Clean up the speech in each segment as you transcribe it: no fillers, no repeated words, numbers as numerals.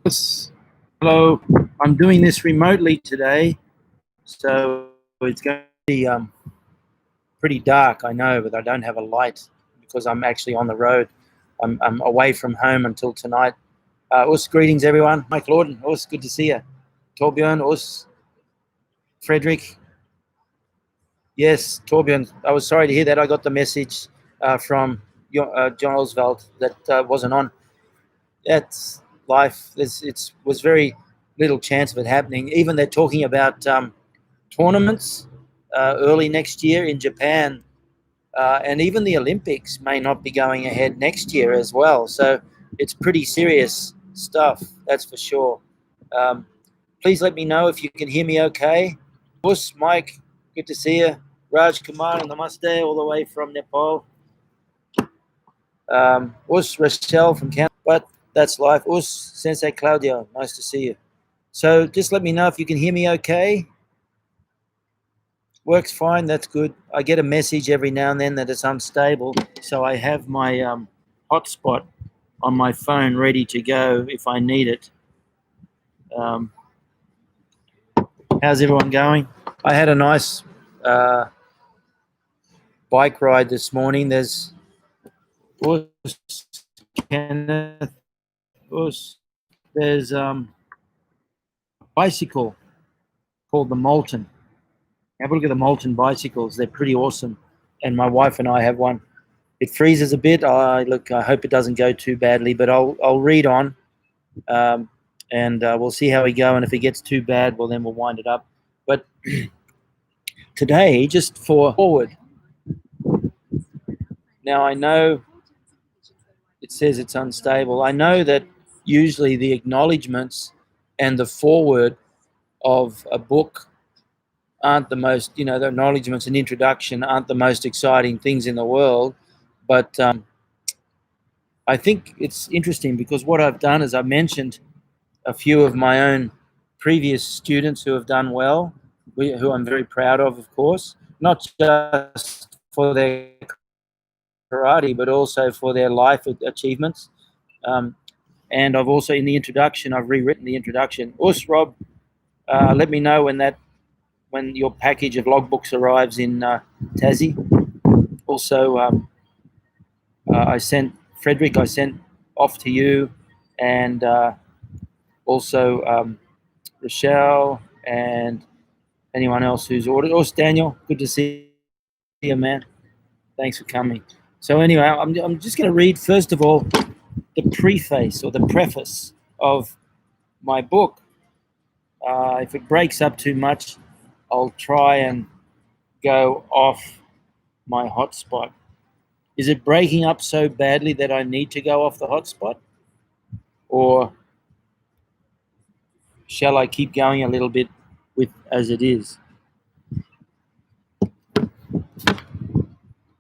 Yes. Hello. I'm doing this remotely today, so it's going to be pretty dark, I know, but I don't have a light because I'm actually on the road. I'm away from home until tonight. Greetings, everyone. Mike Lorden, good to see you. Torbjörn, Frederick. Yes, Torbjörn, I was sorry to hear that. I got the message from John Oswald that wasn't on. That's life. It was very little chance of it happening. Even they're talking about tournaments early next year in Japan, and even the Olympics may not be going ahead next year as well. So it's pretty serious stuff, that's for sure. Please let me know if you can hear me okay. Mike, good to see you. Raj Kumar, namaste, all the way from Nepal. Rochelle from Canada, but that's life. Sensei Claudio, nice to see you. So just let me know if you can hear me okay. Works fine, that's good. I get a message every now and then that it's unstable, so I have my hotspot on my phone ready to go if I need it. How's everyone going? I had a nice bike ride this morning. There's Kenneth. There's a bicycle called the Molten. Have a look at the Molten bicycles. They're pretty awesome. And my wife and I have one. It freezes a bit. I hope it doesn't go too badly, but I'll read on, and we'll see how we go. And if it gets too bad, well, then we'll wind it up. But today, just for forward. Now, I know it says it's unstable. I know that usually the acknowledgements and the foreword of a book aren't the most, the acknowledgements and introduction aren't the most exciting things in the world. But I think it's interesting because what I've done is I've mentioned a few of my own previous students who have done well, who I'm very proud of course, not just for their karate, but also for their life achievements. And I've also, in the introduction, I've rewritten the introduction. Rob, let me know when your package of logbooks arrives in Tassie. Also, I sent Frederick, off to you, and also Rochelle and anyone else who's ordered. Daniel, good to see you, man. Thanks for coming. So anyway, I'm just going to read, first of all, the preface or the preface of my book. If it breaks up too much, I'll try and go off my hotspot. Is it breaking up so badly that I need to go off the hotspot? Or shall I keep going a little bit with as it is?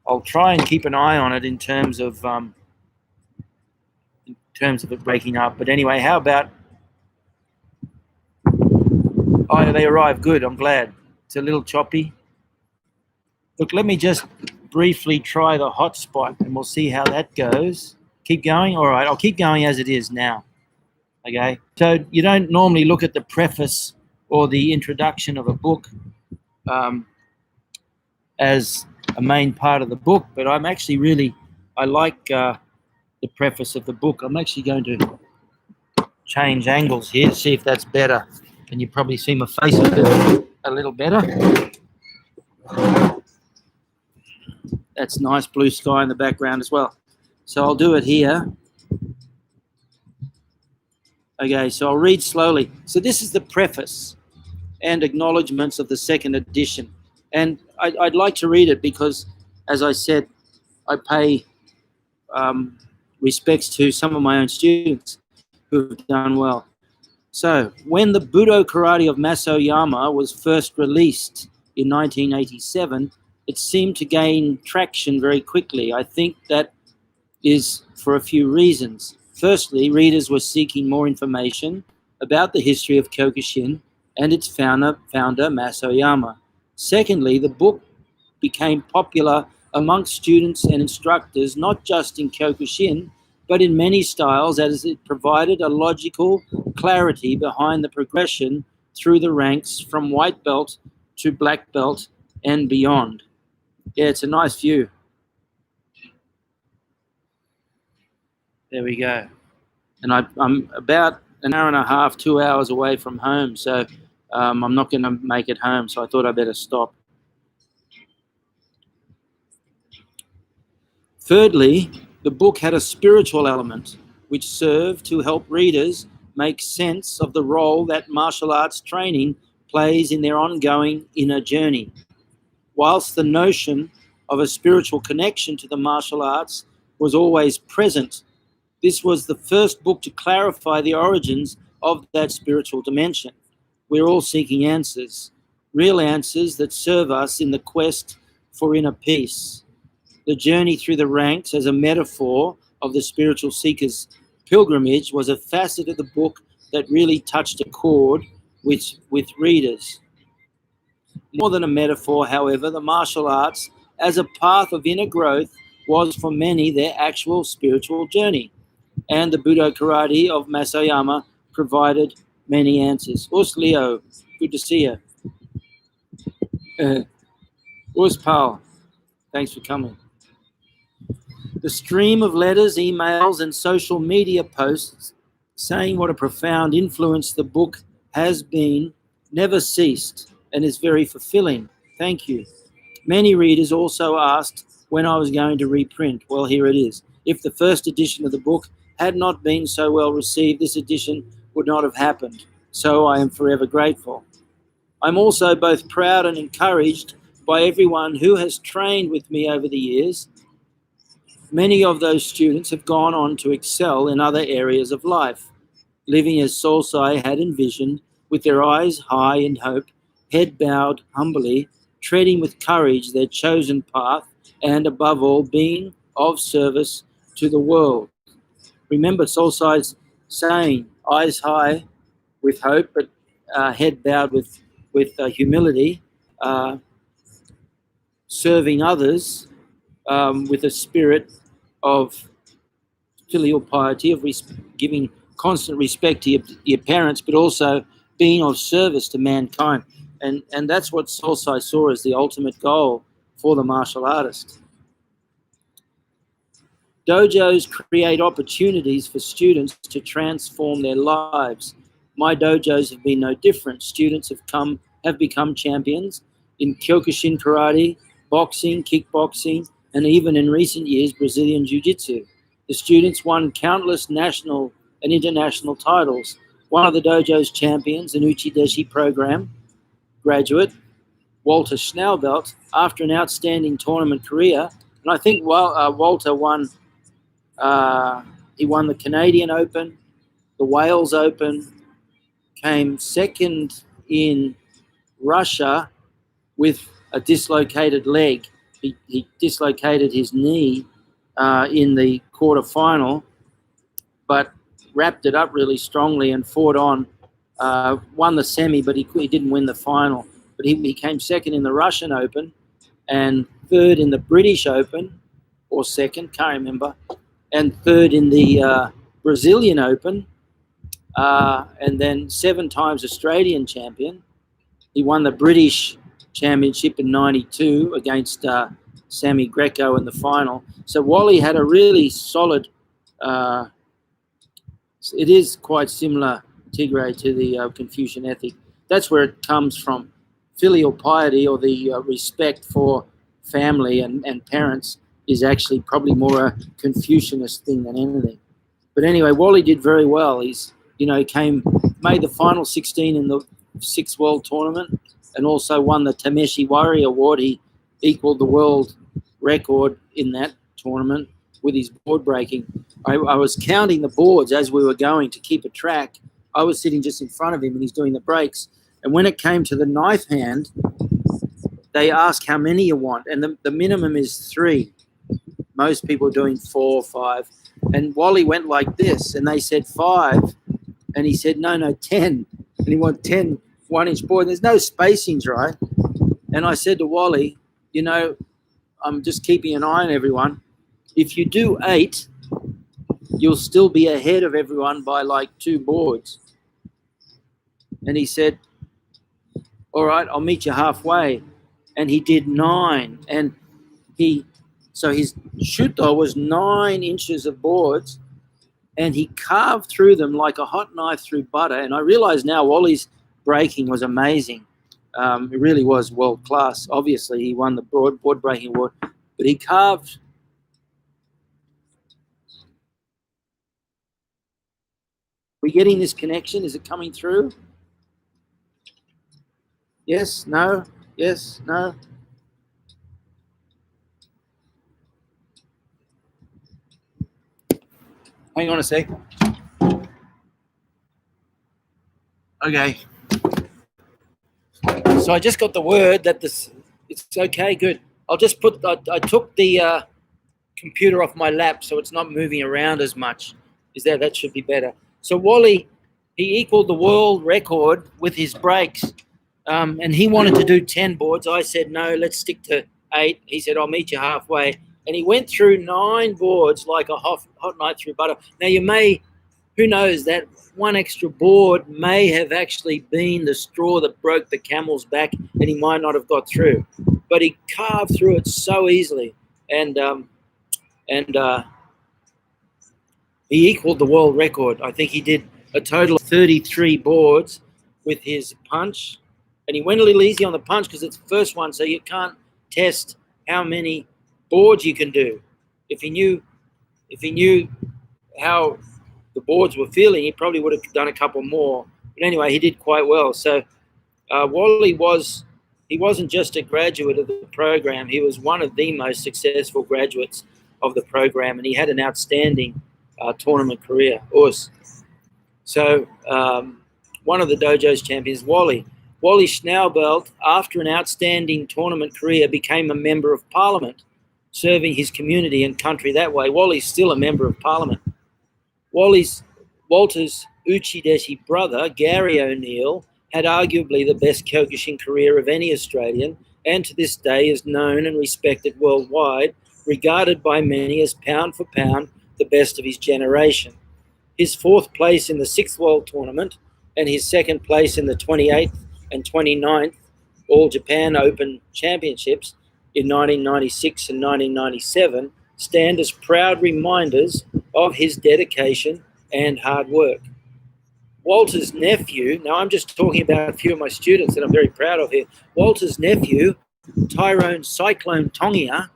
I'll try and keep an eye on it in terms of it breaking up. But anyway, how about? Oh, they arrived. Good. I'm glad. It's a little choppy. Look, let me just briefly try the hotspot, and we'll see how that goes. Keep going. All right, I'll keep going as it is now. Okay. So you don't normally look at the preface or the introduction of a book as a main part of the book, but I'm actually I like the preface of the book. I'm actually going to change angles here to see if that's better. Can you probably see my face a little better? That's nice blue sky in the background as well. So I'll do it here. Okay, so I'll read slowly. So this is the preface and acknowledgements of the second edition. And I'd like to read it because, as I said, I pay respects to some of my own students who have done well. So, when the Budo Karate of Masoyama was first released in 1987, it seemed to gain traction very quickly. I think that is for a few reasons. Firstly, readers were seeking more information about the history of Kyokushin and its founder Masoyama. Secondly, the book became popular amongst students and instructors, not just in Kyokushin, but in many styles as it provided a logical clarity behind the progression through the ranks from white belt to black belt and beyond. Yeah, it's a nice view. There we go. And I'm about an hour and a half, 2 hours away from home, so I'm not going to make it home, so I thought I'd better stop. Thirdly, the book had a spiritual element which served to help readers make sense of the role that martial arts training plays in their ongoing inner journey. Whilst the notion of a spiritual connection to the martial arts was always present, this was the first book to clarify the origins of that spiritual dimension. We're all seeking answers, real answers that serve us in the quest for inner peace. The journey through the ranks as a metaphor of the spiritual seeker's pilgrimage was a facet of the book that really touched a chord with readers. More than a metaphor, however, the martial arts as a path of inner growth was for many their actual spiritual journey. And the Budo Karate of Masayama provided many answers. Us Leo, good to see you. Us Paul, thanks for coming. The stream of letters, emails, and social media posts saying what a profound influence the book has been never ceased and is very fulfilling. Thank you. Many readers also asked when I was going to reprint. Well, here it is. If the first edition of the book had not been so well received, this edition would not have happened. So I am forever grateful. I'm also both proud and encouraged by everyone who has trained with me over the years. Many of those students have gone on to excel in other areas of life, living as Solsai had envisioned, with their eyes high in hope, head bowed humbly, treading with courage their chosen path, and above all, being of service to the world. Remember Solsai's saying, eyes high with hope, but head bowed with humility, serving others with a spirit of filial piety, of giving constant respect to your parents, but also being of service to mankind. And that's what Solsai saw as the ultimate goal for the martial artist. Dojos create opportunities for students to transform their lives. My dojos have been no different. Students have become champions in Kyokushin karate, boxing, kickboxing, and even in recent years, Brazilian Jiu-Jitsu. The students won countless national and international titles. One of the dojo's champions, an Uchideshi program graduate, Walter Schnaubelt, after an outstanding tournament career, and I think Walter won. He won the Canadian Open, the Wales Open, came second in Russia with a dislocated leg. He dislocated his knee in the quarterfinal, but wrapped it up really strongly and fought on. Won the semi, but he didn't win the final. But he came second in the Russian Open and third in the British Open, or second, can't remember, and third in the Brazilian Open, and then 7 times Australian champion. He won the British Championship in '92 against Sammy Greco in the final. So Wally had a really solid, it is quite similar, Tigray, to the Confucian ethic. That's where it comes from. Filial piety, or the respect for family and parents, is actually probably more a Confucianist thing than anything. But anyway, Wally did very well. He's, made the final 16 in the 6 World Tournament, and also won the Tameshi Warrior Award. He equaled the world record in that tournament with his board breaking. I was counting the boards as we were going to keep a track. I was sitting just in front of him and he's doing the breaks. And when it came to the knife hand, they ask how many you want. And the minimum is 3. Most people are doing 4 or 5. And Wally went like this, and they said 5. And he said, no, 10. And he wanted 10 1-inch board. There's no spacings, right? And I said to Wally, I'm just keeping an eye on everyone. If you do 8, you'll still be ahead of everyone by like 2 boards. And he said, all right, I'll meet you halfway. And he did 9. And so his shuto was 9 inches of boards, and he carved through them like a hot knife through butter. And I realize now Wally's breaking was amazing. It really was world class. Obviously, he won the board breaking award, but he carved. We getting this connection? Is it coming through? Yes, no, yes, no. Hang on a sec. Okay. So I just got the word that it's okay, good. I'll just I took the computer off my lap so it's not moving around as much. That should be better. So Wally, he equaled the world record with his breaks. And he wanted to do 10 boards. I said, no, let's stick to 8. He said, I'll meet you halfway. And he went through 9 boards like a hot knife through butter. Now, who knows, that one extra board may have actually been the straw that broke the camel's back, and he might not have got through. But he carved through it so easily. And he equaled the world record. I think he did a total of 33 boards with his punch. And he went a little easy on the punch because it's the first one, so you can't test how many boards you can do. If he knew how the boards were feeling, he probably would have done a couple more. But anyway, he did quite well. So Wally wasn't just a graduate of the program. He was one of the most successful graduates of the program, and he had an outstanding tournament career. So one of the dojo's champions, Wally Schnaubelt, after an outstanding tournament career, became a member of parliament, serving his community and country that way. Wally's still a member of parliament. Walter's Uchideshi brother, Gary O'Neill, had arguably the best Kyokushin career of any Australian, and to this day is known and respected worldwide, regarded by many as pound for pound the best of his generation. His 4th place in the 6th World Tournament and his 2nd place in the 28th and 29th All Japan Open Championships in 1996 and 1997 stand as proud reminders of his dedication and hard work. Walter's nephew, now I'm just talking about a few of my students that I'm very proud of here. Walter's nephew, Tyrone Cyclone Tongia,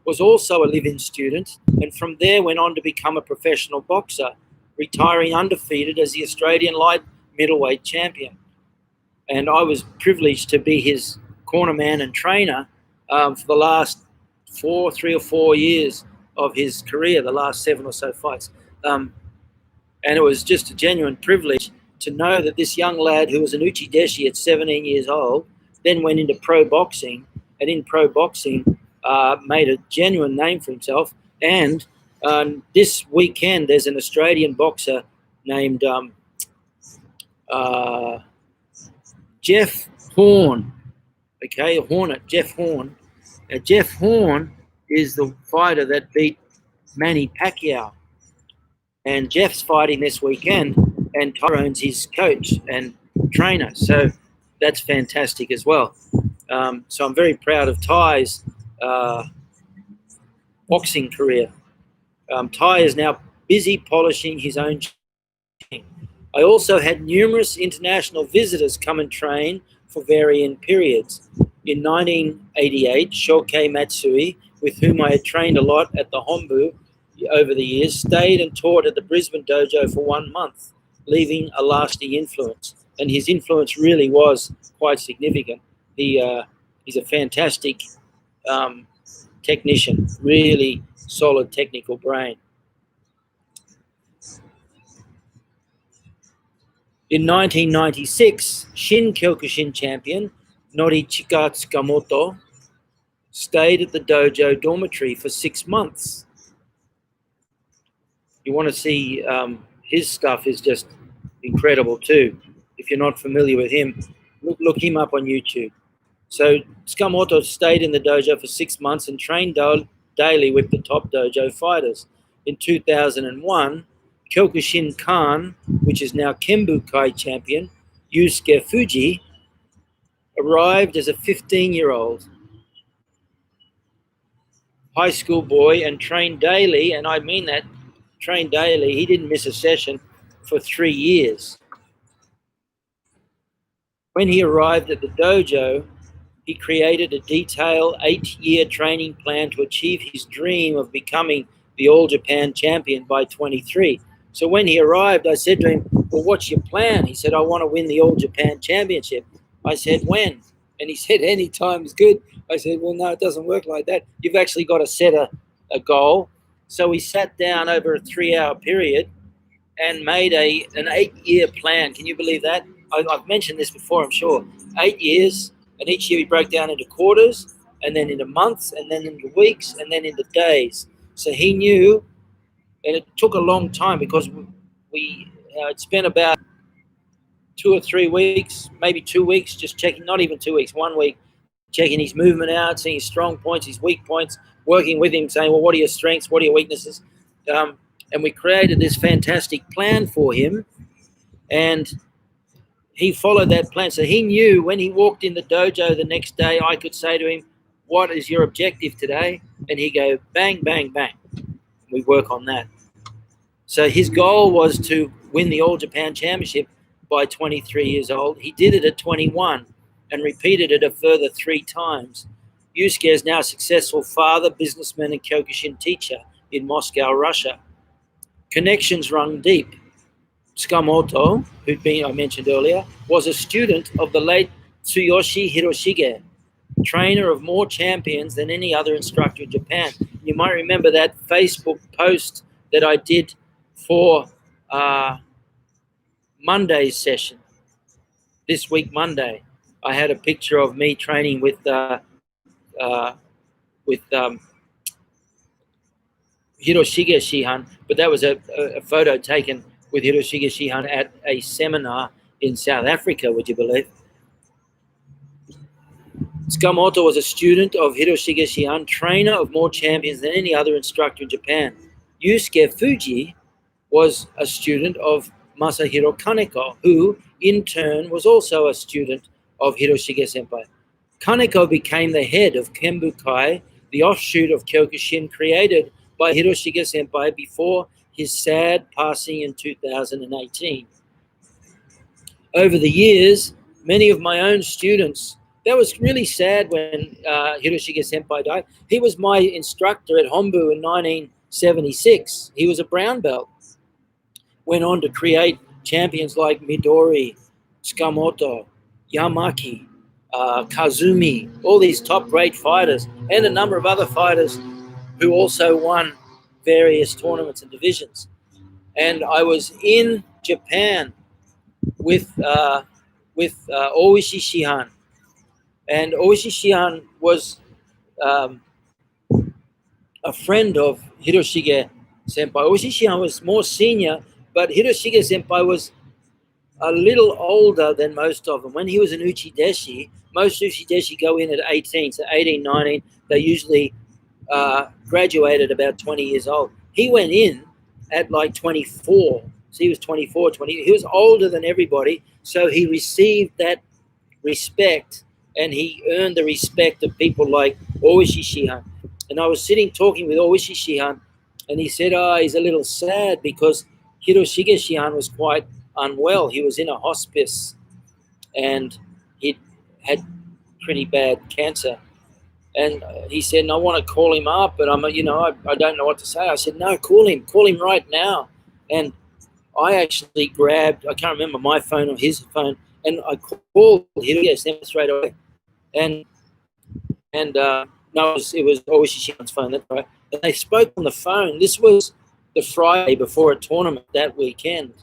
was also a live-in student, and from there went on to become a professional boxer, retiring undefeated as the Australian light middleweight champion. And I was privileged to be his cornerman and trainer for the last 3 or 4 years of his career, the last 7 or so fights. And it was just a genuine privilege to know that this young lad who was an Uchideshi at 17 years old then went into pro boxing, and in pro boxing made a genuine name for himself. And this weekend there's an Australian boxer named Jeff Horn, okay, Hornet, Jeff Horn. Now, Jeff Horn is the fighter that beat Manny Pacquiao. And Jeff's fighting this weekend, and Tyrone's his coach and trainer. So that's fantastic as well. So I'm very proud of Ty's boxing career. Ty is now busy polishing his own chin. I also had numerous international visitors come and train for varying periods. In 1988, Shohei Matsui, with whom I had trained a lot at the Hombu over the years, stayed and taught at the Brisbane dojo for 1 month, leaving a lasting influence. And his influence really was quite significant. He's a fantastic technician, really solid technical brain. In 1996, Shin Kyokushin champion Norichika Tsukamoto stayed at the dojo dormitory for 6 months. You want to see his stuff is just incredible too. If you're not familiar with him, look him up on YouTube. So Tsukamoto stayed in the dojo for 6 months and trained daily with the top dojo fighters. in 2001, Kyokushin Kan, which is now Kembukai champion, Yusuke Fuji, arrived as a 15-year-old high school boy and trained daily, and I mean that, trained daily. He didn't miss a session for 3 years. When he arrived at the dojo, he created a detailed 8-year training plan to achieve his dream of becoming the All Japan champion by 23. So when he arrived, I said to him, well, what's your plan? He said, I want to win the All Japan championship. I said, when? And he said, any time is good. I said, well, no, it doesn't work like that. You've actually got to set a goal. So we sat down over a 3-hour period and made an 8-year plan. Can you believe that? I've mentioned this before, I'm sure. 8 years, and each year we broke down into quarters, and then into months, and then into weeks, and then into days. So he knew, and it took a long time because we spent about 2 or 3 weeks, maybe 2 weeks, just checking, not even 2 weeks, 1 week, checking his movement out, seeing his strong points, his weak points, working with him, saying, well, what are your strengths, what are your weaknesses? And we created this fantastic plan for him, and he followed that plan. So he knew when he walked in the dojo the next day, I could say to him, what is your objective today? And he'd go, bang, bang, bang. We work on that. So his goal was to win the All Japan Championship by 23 years old. He did it at 21 and repeated it a further 3 times. Yusuke is now a successful father, businessman, and Kyokushin teacher in Moscow, Russia. Connections run deep. Tsukamoto, I mentioned earlier, was a student of the late Tsuyoshi Hiroshige, trainer of more champions than any other instructor in Japan. You might remember that Facebook post that I did for Monday's session. This week, Monday, I had a picture of me training with Hiroshige Shihan, but that was a photo taken with Hiroshige Shihan at a seminar in South Africa, would you believe? Tsukamoto was a student of Hiroshige Shihan, trainer of more champions than any other instructor in Japan. Yusuke Fuji was a student of Masahiro Kaneko, who in turn was also a student of Hiroshige Senpai. Kaneko became the head of Kembukai, the offshoot of Kyokushin created by Hiroshige Senpai before his sad passing in 2018. Over the years, many of my own students, that was really sad when Hiroshige Senpai died. He was my instructor at Hombu in 1976. He was a brown belt. Went on to create champions like Midori, Tsukamoto, Yamaki, Kazumi, all these top great fighters, and a number of other fighters who also won various tournaments and divisions. And I was in Japan with Oishi Shihan, and Oishi Shihan was a friend of Hiroshige Senpai. Oishi Shihan was more senior, but Hiroshige Senpai was a little older than most of them. When he was an Uchideshi, most Uchideshi go in at 18, so 18, 19, they usually graduated about 20 years old. He went in at like 24. So he was 24, 20. He was older than everybody. So he received that respect, and he earned the respect of people like Oishi Shihan. And I was sitting talking with Oishi Shihan, and he said, he's a little sad because Hiroshige Shihan was quite unwell. He was in a hospice, and he had pretty bad cancer. And he said, and I want to call him up, but I don't know what to say. I said, no, call him right now. And I actually grabbed, I can't remember my phone or his phone, and I called him straight away. And no, it was Oishi Shihan's phone, that's right. And they spoke on the phone. This was the Friday before a tournament that weekend.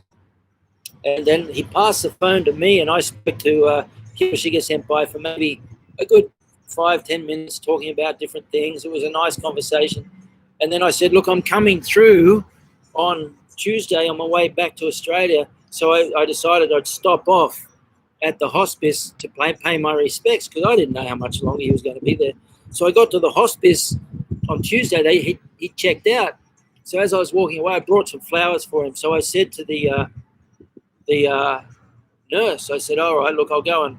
And then he passed the phone to me, and I spoke to Hiroshige Senpai for maybe a good 5-10 minutes talking about different things. It was a nice conversation. And then I said, look, I'm coming through on Tuesday on my way back to Australia. So I decided I'd stop off at the hospice to pay my respects because I didn't know how much longer he was going to be there. So I got to the hospice on Tuesday. He checked out. So as I was walking away, I brought some flowers for him. So I said to the nurse, I said, all right, look, I'll go and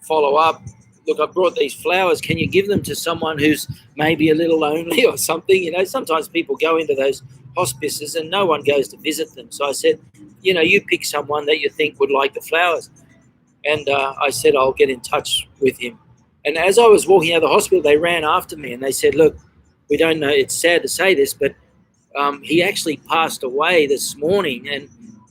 follow up. Look, I brought these flowers. Can you give them to someone who's maybe a little lonely or something? You know, sometimes people go into those hospices and no one goes to visit them. So I said, you know, you pick someone that you think would like the flowers. And I said, I'll get in touch with him. And as I was walking out of the hospital, they ran after me and they said, look, we don't know, it's sad to say this, but he actually passed away this morning. And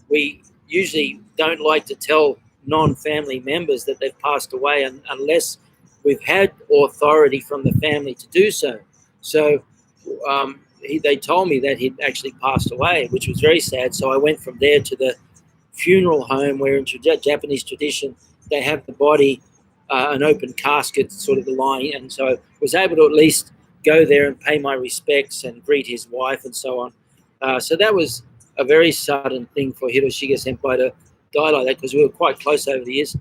we usually don't like to tell non-family members that they've passed away unless we've had authority from the family to do so. So they told me that he'd actually passed away, which was very sad. So I went from there to the funeral home where in Japanese tradition they have the body an open casket sort of lying, and so I was able to at least go there and pay my respects and greet his wife and so on. So that was a very sudden thing for Hiroshige Senpai to die like that, because we were quite close over the years.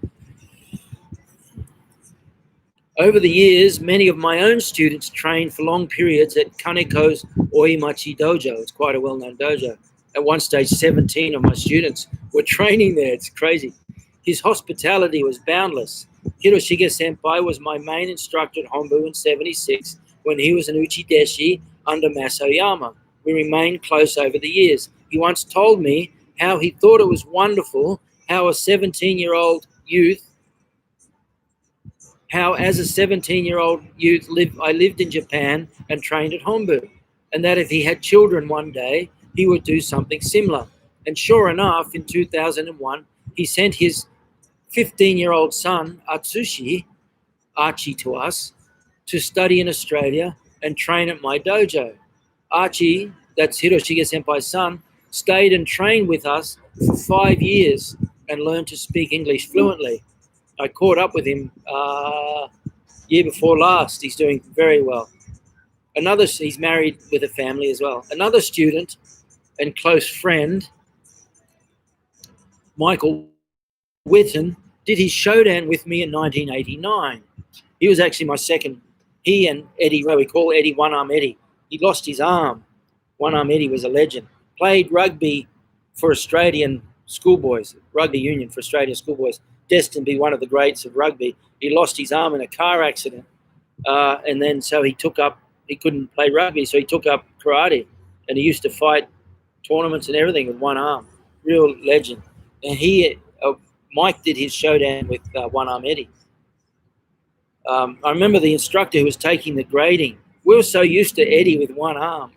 Over the years, many of my own students trained for long periods at Kaneko's Oimachi Dojo. It's quite a well-known dojo. At one stage, 17 of my students were training there. It's crazy. His hospitality was boundless. Hiroshige Senpai was my main instructor at Hombu in 76 when he was an uchideshi under Masoyama. We remained close over the years. He once told me how he thought it was wonderful how as a 17-year-old youth, I lived in Japan and trained at Hombu, and that if he had children one day, he would do something similar. And sure enough, in 2001, he sent his 15-year-old son, Atsushi, Archie, to us to study in Australia and train at my dojo. Archie, that's Hiroshige Senpai's son, stayed and trained with us for 5 years and learned to speak English fluently. I caught up with him year before last. He's doing very well. He's married with a family as well. Another student and close friend, Michael Witten, did his showdown with me in 1989. He was actually my second. He and Eddie, we call Eddie One Arm Eddie. He lost his arm. One Arm Eddie was a legend. Played rugby for Australian schoolboys, rugby union for Australian schoolboys, destined to be one of the greats of rugby. He lost his arm in a car accident. And then so he couldn't play rugby, so he took up karate. And he used to fight tournaments and everything with one arm. Real legend. And Mike did his showdown with One Arm Eddie. I remember the instructor who was taking the grading. We were so used to Eddie with one arm.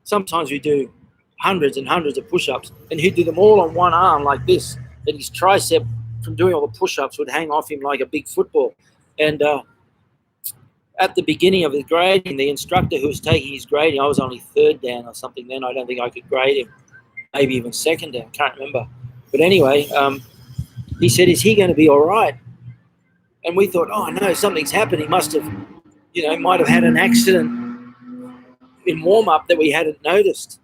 Sometimes we do hundreds and hundreds of push-ups, and he'd do them all on one arm like this. And his tricep from doing all the push-ups would hang off him like a big football. And at the beginning of the grading, the instructor who was taking his grading, I was only third dan or something then. I don't think I could grade him. Maybe even second dan, can't remember. But anyway, he said, is he going to be all right? And we thought, oh no, something's happened. He must have, might have had an accident in warm-up that we hadn't noticed.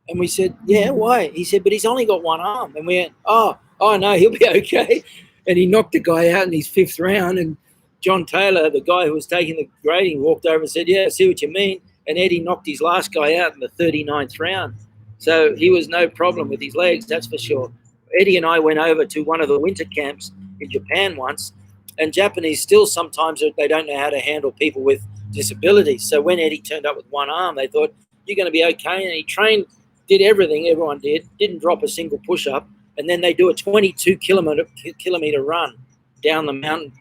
And we said, yeah, why? He said, but he's only got one arm. And we went, oh no, he'll be okay. And he knocked the guy out in his fifth round. And John Taylor, the guy who was taking the grading, walked over and said, yeah, I see what you mean. And Eddie knocked his last guy out in the 39th round. So he was no problem with his legs, that's for sure. Eddie and I went over to one of the winter camps in Japan once, and Japanese still sometimes they don't know how to handle people with disabilities. So when Eddie turned up with one arm, they thought, you're going to be okay. And he trained, did everything everyone did, didn't drop a single push-up, and then they do a 22 kilometer run down the mountain,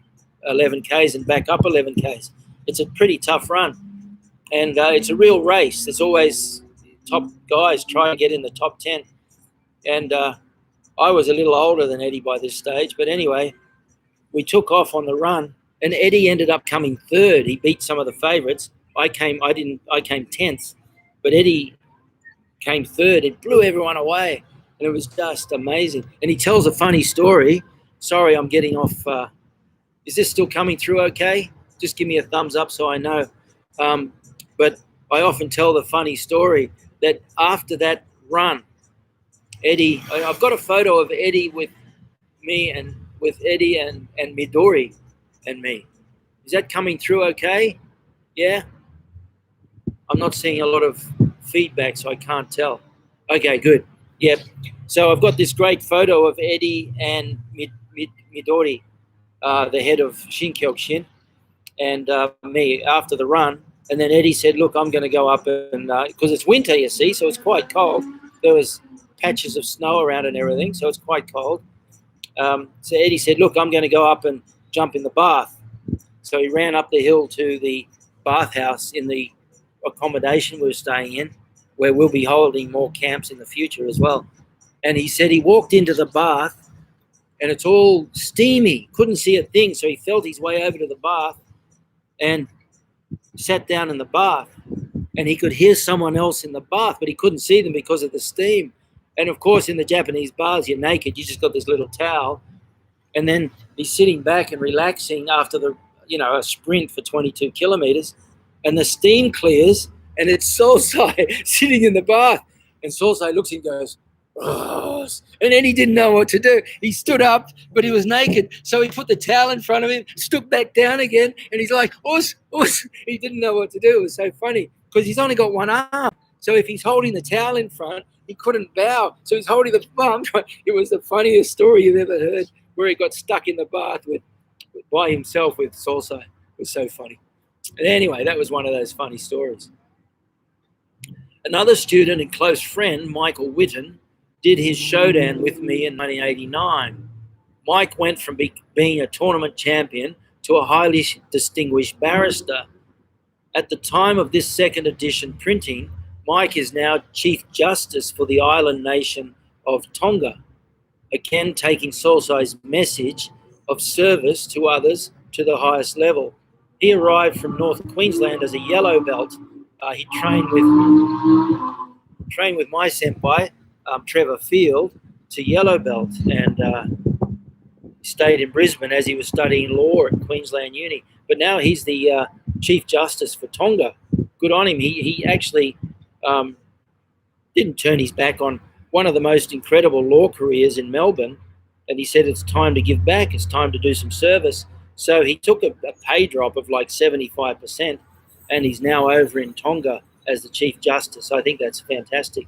11 Ks, and back up 11 Ks. It's a pretty tough run, and it's a real race. There's always top guys try to get in the top 10. And I was a little older than Eddie by this stage, but anyway, we took off on the run, and Eddie ended up coming third. He beat some of the favorites. I came 10th, but Eddie came third. It blew everyone away, and it was just amazing. And he tells a funny story. Sorry, I'm getting off. Is this still coming through okay? Just give me a thumbs up so I know. But I often tell the funny story that after that run, Eddie, I've got a photo of Eddie with me and with Eddie and Midori and me. Is that coming through okay? Yeah? I'm not seeing a lot of feedback, so I can't tell. Okay, good. Yep. So I've got this great photo of Eddie and Midori, the head of Shin, and me after the run. And then Eddie said, "Look, I'm going to go up and because it's winter, you see, so it's quite cold. There was patches of snow around and everything, so it's quite cold." So Eddie said, "Look, I'm going to go up and jump in the bath." So he ran up the hill to the bathhouse in the accommodation we were staying in, where we'll be holding more camps in the future as well. And he said he walked into the bath and it's all steamy, couldn't see a thing. So he felt his way over to the bath and sat down in the bath, and he could hear someone else in the bath, but he couldn't see them because of the steam. And of course, in the Japanese baths, you're naked. You just got this little towel. And then he's sitting back and relaxing after a sprint for 22 kilometers, and the steam clears, and it's Solsai sitting in the bath. And Solsai looks and goes, "Oh," and then he didn't know what to do. He stood up, but he was naked. So he put the towel in front of him, stood back down again, and he's like, "Us, us." He didn't know what to do. It was so funny because he's only got one arm. So if he's holding the towel in front, he couldn't bow. So he's holding the bum. It was the funniest story you've ever heard, where he got stuck in the bath by himself with Solsai. It was so funny. And anyway, that was one of those funny stories. Another student and close friend, Michael Witten, did his showdown with me in 1989. Mike went from being a tournament champion to a highly distinguished barrister. At the time of this second edition printing, Mike is now Chief Justice for the island nation of Tonga, again taking Solsai's message of service to others to the highest level. He arrived from North Queensland as a yellow belt. He trained with my senpai, Trevor Field, to yellow belt, and stayed in Brisbane as he was studying law at Queensland Uni. But now he's the Chief Justice for Tonga. Good on him. He actually didn't turn his back on one of the most incredible law careers in Melbourne, and he said it's time to give back, it's time to do some service. So he took a pay drop of like 75%, and he's now over in Tonga as the Chief Justice. I think that's fantastic.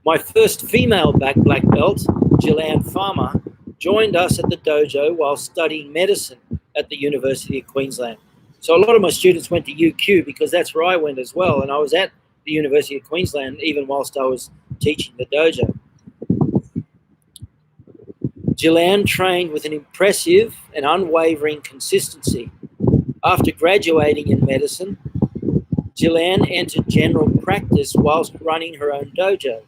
My first female black belt, Gillian Farmer, joined us at the dojo while studying medicine at the University of Queensland. So a lot of my students went to UQ because that's where I went as well, and I was at the University of Queensland even whilst I was teaching the dojo. Gillian trained with an impressive and unwavering consistency. After graduating in medicine, Gillian entered general practice whilst running her own dojo.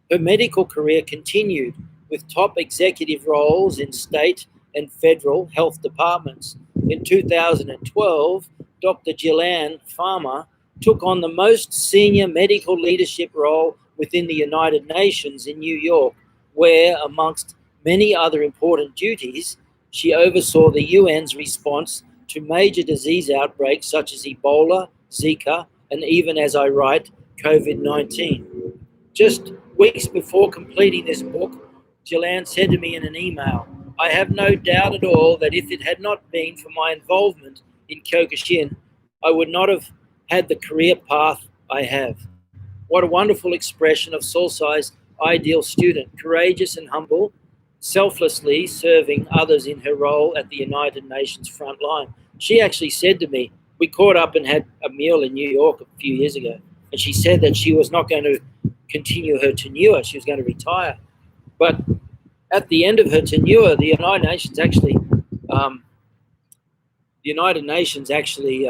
Her medical career continued with top executive roles in state and federal health departments. In 2012, Dr. Gillian Farmer took on the most senior medical leadership role within the United Nations in New York, where, amongst many other important duties, she oversaw the UN's response to major disease outbreaks such as Ebola, Zika, and even as I write, COVID-19. Just weeks before completing this book, Gillian said to me in an email, "I have no doubt at all that if it had not been for my involvement in Kyokushin, I would not have had the career path I have." What a wonderful expression of Solsai's ideal student, courageous and humble, selflessly serving others in her role at the United Nations front line. She actually said to me, we caught up and had a meal in New York a few years ago, and she said that she was not going to continue her tenure, she was going to retire. But at the end of her tenure, the United Nations actually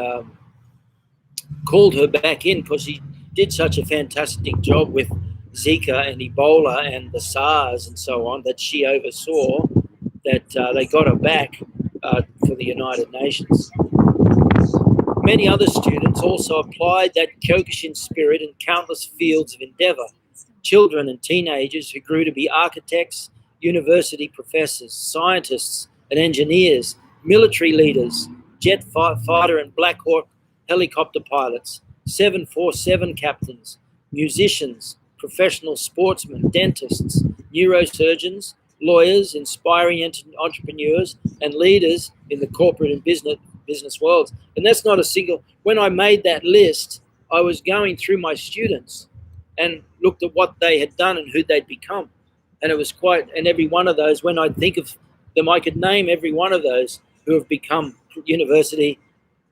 called her back in because she did such a fantastic job with Zika and Ebola and the SARS and so on that she oversaw, that they got her back for the United Nations. Many other students also applied that Kyokushin spirit in countless fields of endeavor. Children and teenagers who grew to be architects, university professors, scientists and engineers, military leaders, jet fighter and Black Hawk helicopter pilots, 747 captains, musicians, professional sportsmen, dentists, neurosurgeons, lawyers, inspiring entrepreneurs, and leaders in the corporate and business worlds. And that's not a single. When I made that list, I was going through my students and looked at what they had done and who they'd become. And it was quite, and every one of those, when I think of them, I could name every one of those who have become university,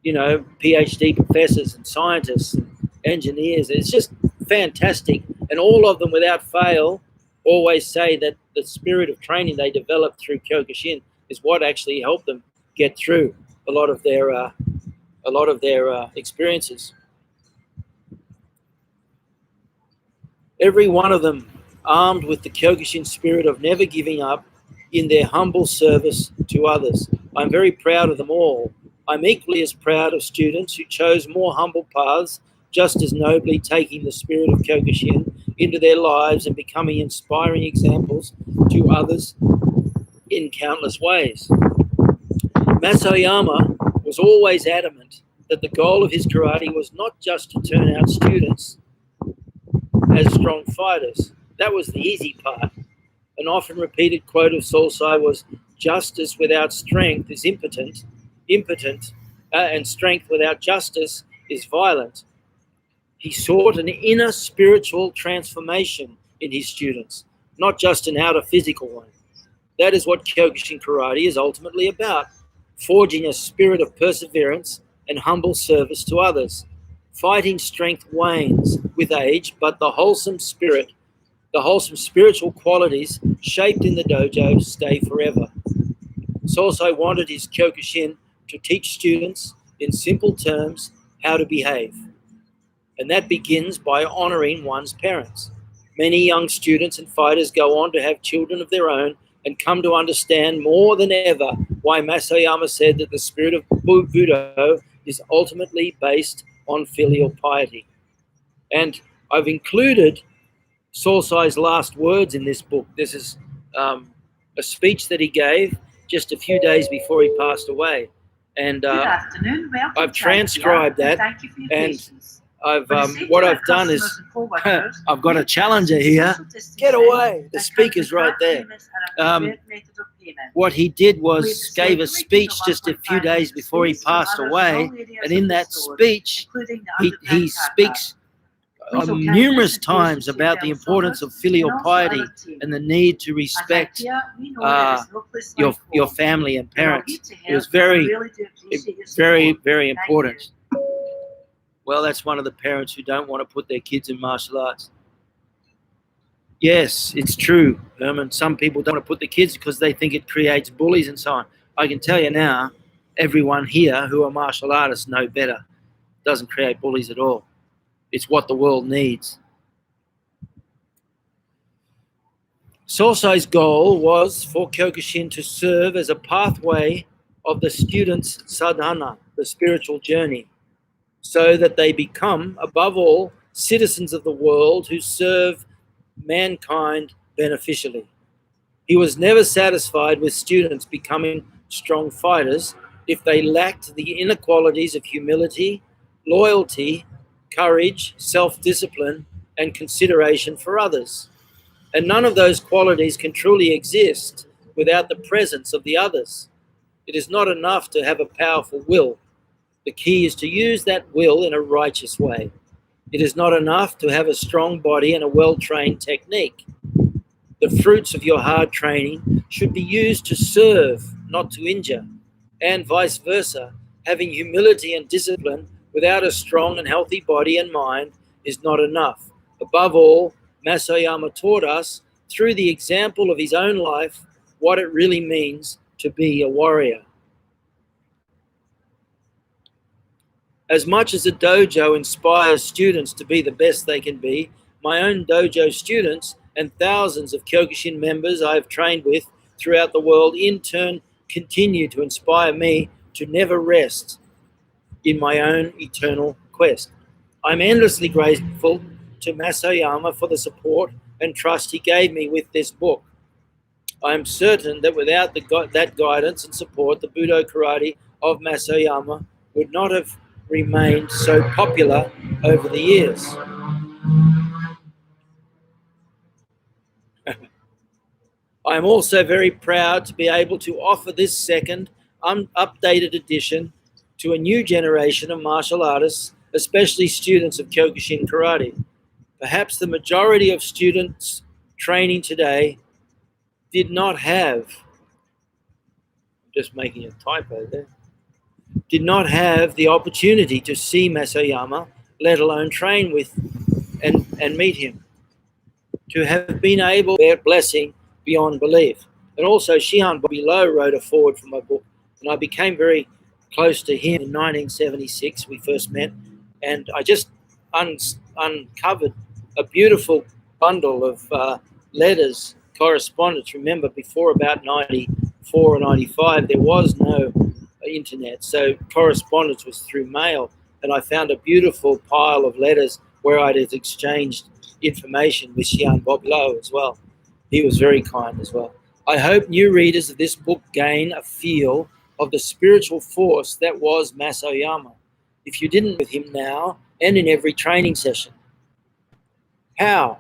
PhD professors and scientists and engineers. It's just fantastic. And all of them, without fail, always say that the spirit of training they developed through Kyokushin is what actually helped them get through a lot of their experiences. Every one of them armed with the Kyokushin spirit of never giving up in their humble service to others. I'm very proud of them all. I'm equally as proud of students who chose more humble paths, just as nobly taking the spirit of Kyokushin into their lives and becoming inspiring examples to others in countless ways. Masoyama was always adamant that the goal of his karate was not just to turn out students as strong fighters. That was the easy part. An often repeated quote of Solsai was, "Justice without strength is impotent, and strength without justice is violent." He sought an inner spiritual transformation in his students, not just an outer physical one. That is what Kyokushin karate is ultimately about, forging a spirit of perseverance and humble service to others. Fighting strength wanes with age, but the wholesome spiritual qualities shaped in the dojo stay forever. Sosai wanted his Kyokushin to teach students in simple terms how to behave. And that begins by honoring one's parents. Many young students and fighters go on to have children of their own and come to understand more than ever why Masoyama said that the spirit of Budo is ultimately based on filial piety. And I've included Sosai's last words in this book. This is a speech that he gave just a few days before he passed away. And Good afternoon. Welcome I've transcribed that. Thank you for your And patience. what I've done is I've got a challenger here. Get away. The speaker's right there. What he did was gave a speech just a few days before he passed away. And in that speech, he speaks numerous times about the importance of filial piety and the need to respect your family and parents. It was very, very important. Well, that's one of the parents who don't want to put their kids in martial arts. Yes, it's true, Herman. Some people don't want to put the kids because they think it creates bullies and so on. I can tell you now, everyone here who are martial artists know better. It doesn't create bullies at all. It's what the world needs. Sosai's goal was for Kyokushin to serve as a pathway of the student's sadhana, the spiritual journey, so that they become, above all, citizens of the world who serve mankind beneficially. He was never satisfied with students becoming strong fighters if they lacked the inner qualities of humility, loyalty, courage, self-discipline, and consideration for others. And none of those qualities can truly exist without the presence of the others. It is not enough to have a powerful will. The key is to use that will in a righteous way. It is not enough to have a strong body and a well-trained technique. The fruits of your hard training should be used to serve, not to injure, and vice versa. Having humility and discipline without a strong and healthy body and mind is not enough. Above all, Masoyama taught us, through the example of his own life, what it really means to be a warrior. As much as a dojo inspires students to be the best they can be, my own dojo students and thousands of Kyokushin members I have trained with throughout the world in turn continue to inspire me to never rest in my own eternal quest. I'm endlessly grateful to Masoyama for the support and trust he gave me with this book. I am certain that without that guidance and support, the Budo Karate of Masoyama would not have remained so popular over the years. I am also very proud to be able to offer this second updated edition to a new generation of martial artists, especially students of Kyokushin Karate. Perhaps the majority of students training today did not have, just making a typo there, did not have the opportunity to see Masayama, let alone train with and meet him. To have been able to bear blessing beyond belief. And also, Shihan Bobby Lowe wrote a foreword for my book, and I became very close to him in 1976. We first met, and I just uncovered a beautiful bundle of letters, correspondence. Remember, before about 94 or 95, there was no internet, so correspondence was through mail, and I found a beautiful pile of letters where I'd exchanged information with Xian Bob Lowe as well. He was very kind as well. I hope new readers of this book gain a feel of the spiritual force that was Masayama. If you didn't with him now and in every training session. How?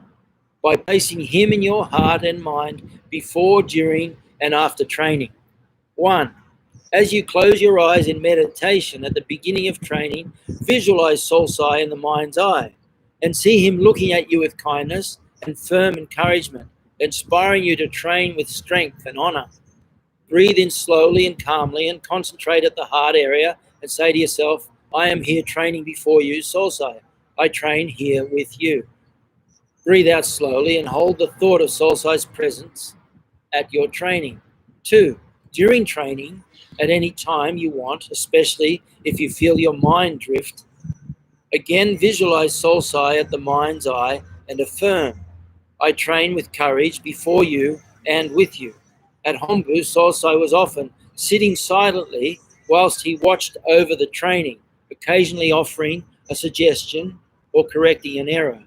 By placing him in your heart and mind before, during, and after training. 1. As you close your eyes in meditation at the beginning of training, visualize Solsai in the mind's eye and see him looking at you with kindness and firm encouragement, inspiring you to train with strength and honor. Breathe in slowly and calmly and concentrate at the heart area and say to yourself, I am here training before you, Solsai. I train here with you. Breathe out slowly and hold the thought of Solsai's presence at your training. 2. During training, at any time you want, especially if you feel your mind drift, again visualize Solsai at the mind's eye and affirm, I train with courage before you and with you. At Hombu, Solsai was often sitting silently whilst he watched over the training, occasionally offering a suggestion or correcting an error.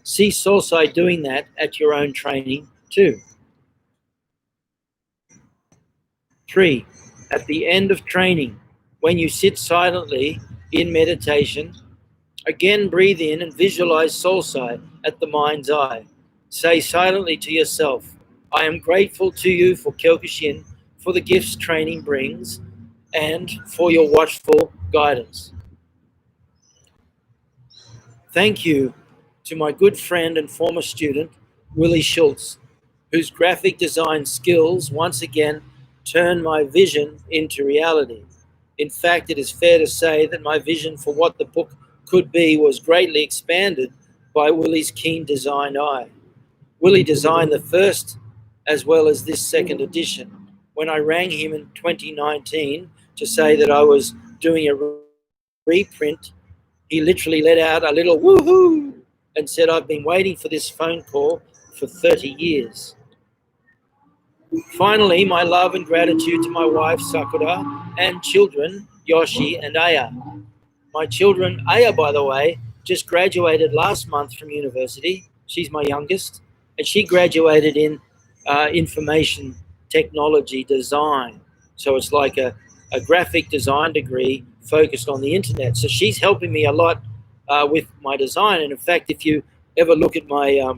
See Solsai doing that at your own training too. 3. At the end of training, when you sit silently in meditation, again breathe in and visualize Solsai at the mind's eye. Say silently to yourself, I am grateful to you for Kyokushin, for the gifts training brings, and for your watchful guidance. Thank you to my good friend and former student, Willie Schultz, whose graphic design skills once again turned my vision into reality. In fact, it is fair to say that my vision for what the book could be was greatly expanded by Willie's keen design eye. Willie designed the first as well as this second edition. When I rang him in 2019 to say that I was doing a reprint, he literally let out a little woohoo and said, I've been waiting for this phone call for 30 years. Finally, my love and gratitude to my wife, Sakura, and children, Yoshi and Aya. My children, Aya, by the way, just graduated last month from university. She's my youngest, and she graduated in information technology design. So it's like a graphic design degree focused on the internet. So she's helping me a lot with my design. And in fact, if you ever look at my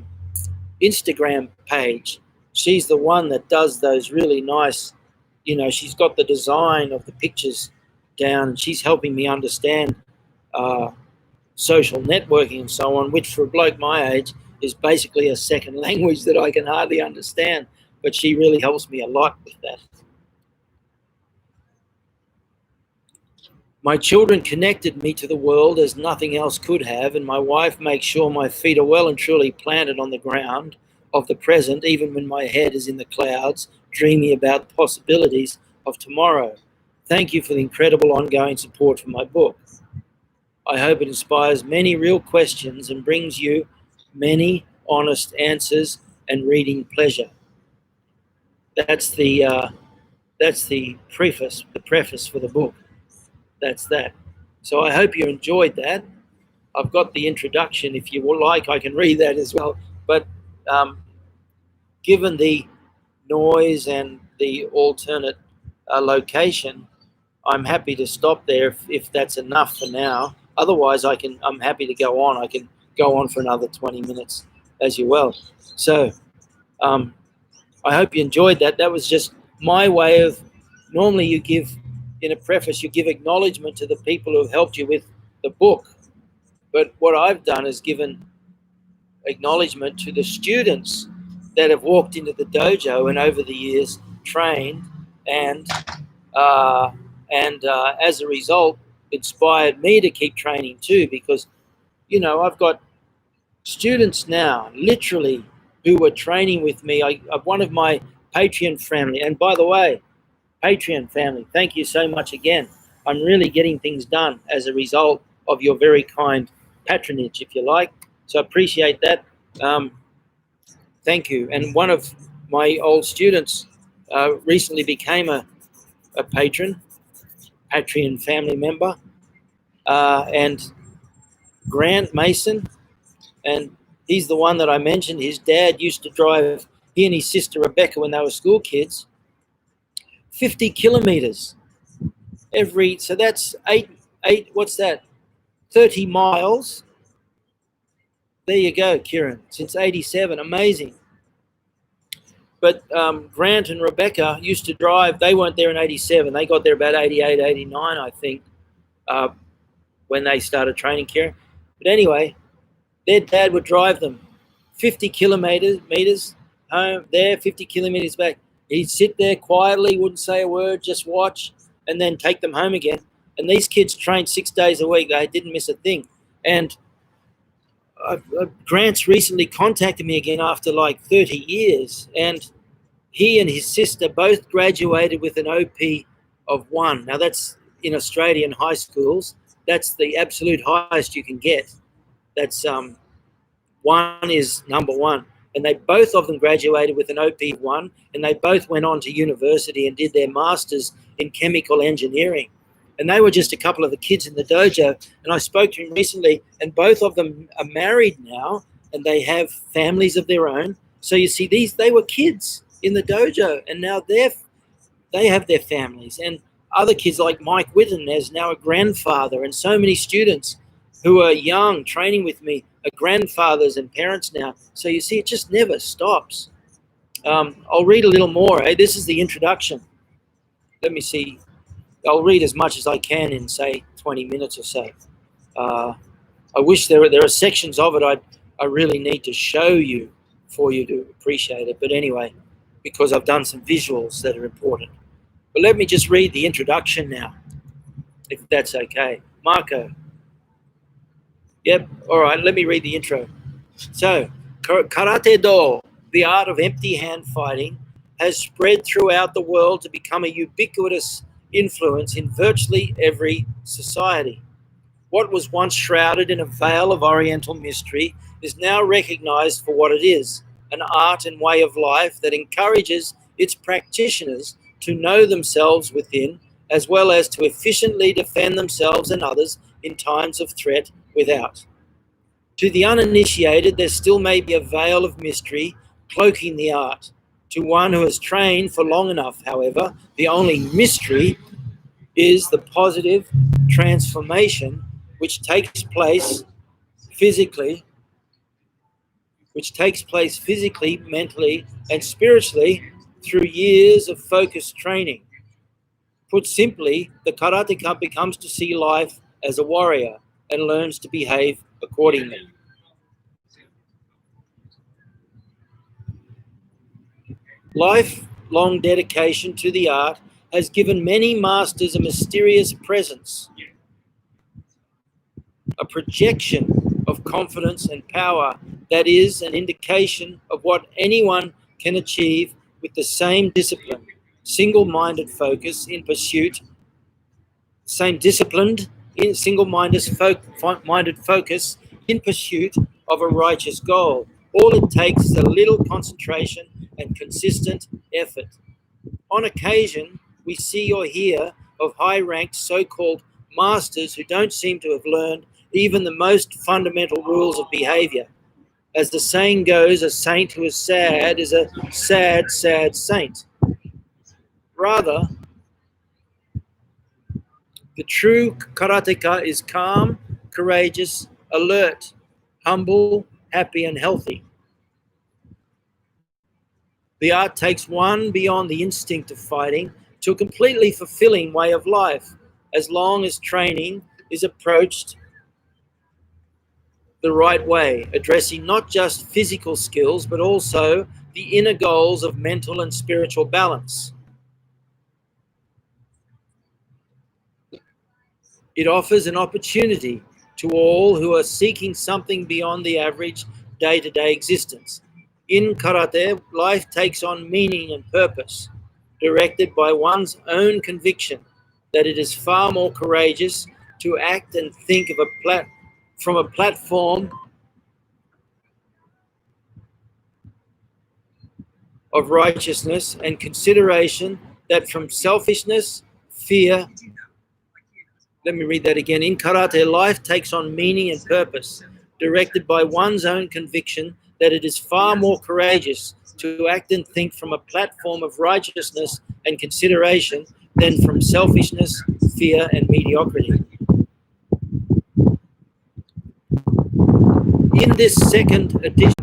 Instagram page, she's the one that does those really nice, she's got the design of the pictures down, and she's helping me understand social networking and so on, which for a bloke my age is basically a second language that I can hardly understand, but she really helps me a lot with that. My children connected me to the world as nothing else could have, and my wife makes sure my feet are well and truly planted on the ground of the present, even when my head is in the clouds, dreaming about the possibilities of tomorrow. Thank you for the incredible ongoing support for my book. I hope it inspires many real questions and brings you many honest answers and reading pleasure. That's the preface for the book. That's that. So I hope you enjoyed that. I've got the introduction. If you would like, I can read that as well. But given the noise and the alternate location, I'm happy to stop there if that's enough for now. Otherwise, I'm happy to go on. I can go on for another 20 minutes as you will. So I hope you enjoyed that. That was just my way of, normally you give, in a preface, you give acknowledgement to the people who have helped you with the book. But what I've done is given acknowledgement to the students that have walked into the dojo and over the years trained and uh, as a result inspired me to keep training too, because I've got students now literally who were training with me. One of my Patreon family, and by the way, Patreon family, thank you so much again. I'm really getting things done as a result of your very kind patronage, if you like. So I appreciate that. Um, Thank you. And one of my old students recently became a Patreon family member, and Grant Mason, and he's the one that I mentioned. His dad used to drive, he and his sister Rebecca, when they were school kids, 50 kilometers so that's what's that? 30 miles. There you go, Kieran, since 87, amazing. But Grant and Rebecca used to drive. They weren't there in 87. They got there about 88, 89, I think, uh, when they started training Kieran. But anyway, their dad would drive them 50 kilometers home there, 50 kilometers back. He'd sit there quietly, wouldn't say a word, just watch, and then take them home again. And these kids trained 6 days a week. They didn't miss a thing. And Grant's recently contacted me again after like 30 years, and he and his sister both graduated with an OP of 1. Now that's in Australian high schools. That's the absolute highest you can get. That's 1 is number 1. And they both of them graduated with an OP of 1, and they both went on to university and did their masters in chemical engineering. And they were just a couple of the kids in the dojo. And I spoke to him recently, and both of them are married now, and they have families of their own. So you see, they were kids in the dojo, and now they have their families. And other kids like Mike Whitten is now a grandfather, and so many students who are young training with me are grandfathers and parents now. So you see, it just never stops. I'll read a little more. This is the introduction. Let me see. I'll read as much as I can in, say, 20 minutes or so. I wish there are sections of it I really need to show you for you to appreciate it. But anyway, because I've done some visuals that are important. But let me just read the introduction now, if that's okay. Marco. Yep. All right. Let me read the intro. So, Karate Do, the art of empty hand fighting, has spread throughout the world to become a ubiquitous influence in virtually every society. What was once shrouded in a veil of Oriental mystery is now recognized for what it is, an art and way of life that encourages its practitioners to know themselves within, as well as to efficiently defend themselves and others in times of threat without. To the uninitiated, there still may be a veil of mystery cloaking the art. To one who has trained for long enough, however, the only mystery is the positive transformation which takes place physically, mentally, and spiritually through years of focused training. Put simply, the karateka becomes to see life as a warrior and learns to behave accordingly. Lifelong dedication to the art has given many masters a mysterious presence, a projection of confidence and power that is an indication of what anyone can achieve with the same discipline, single-minded focus in pursuit, single-minded focus in pursuit of a righteous goal. All it takes is a little concentration and consistent effort. On occasion, we see or hear of high-ranked so-called masters who don't seem to have learned even the most fundamental rules of behavior. As the saying goes, a saint who is sad is a sad, sad saint. Rather, the true karateka is calm, courageous, alert, humble, happy, and healthy. The art takes one beyond the instinct of fighting to a completely fulfilling way of life, as long as training is approached the right way, addressing not just physical skills, but also the inner goals of mental and spiritual balance. It offers an opportunity to all who are seeking something beyond the average day-to-day existence. In karate, life takes on meaning and purpose, directed by one's own conviction that it is far more courageous to act and think from a platform of righteousness and consideration that from selfishness, fear. Let me read that again. In karate, life takes on meaning and purpose, directed by one's own conviction that it is far more courageous to act and think from a platform of righteousness and consideration than from selfishness, fear, and mediocrity. In this second edition,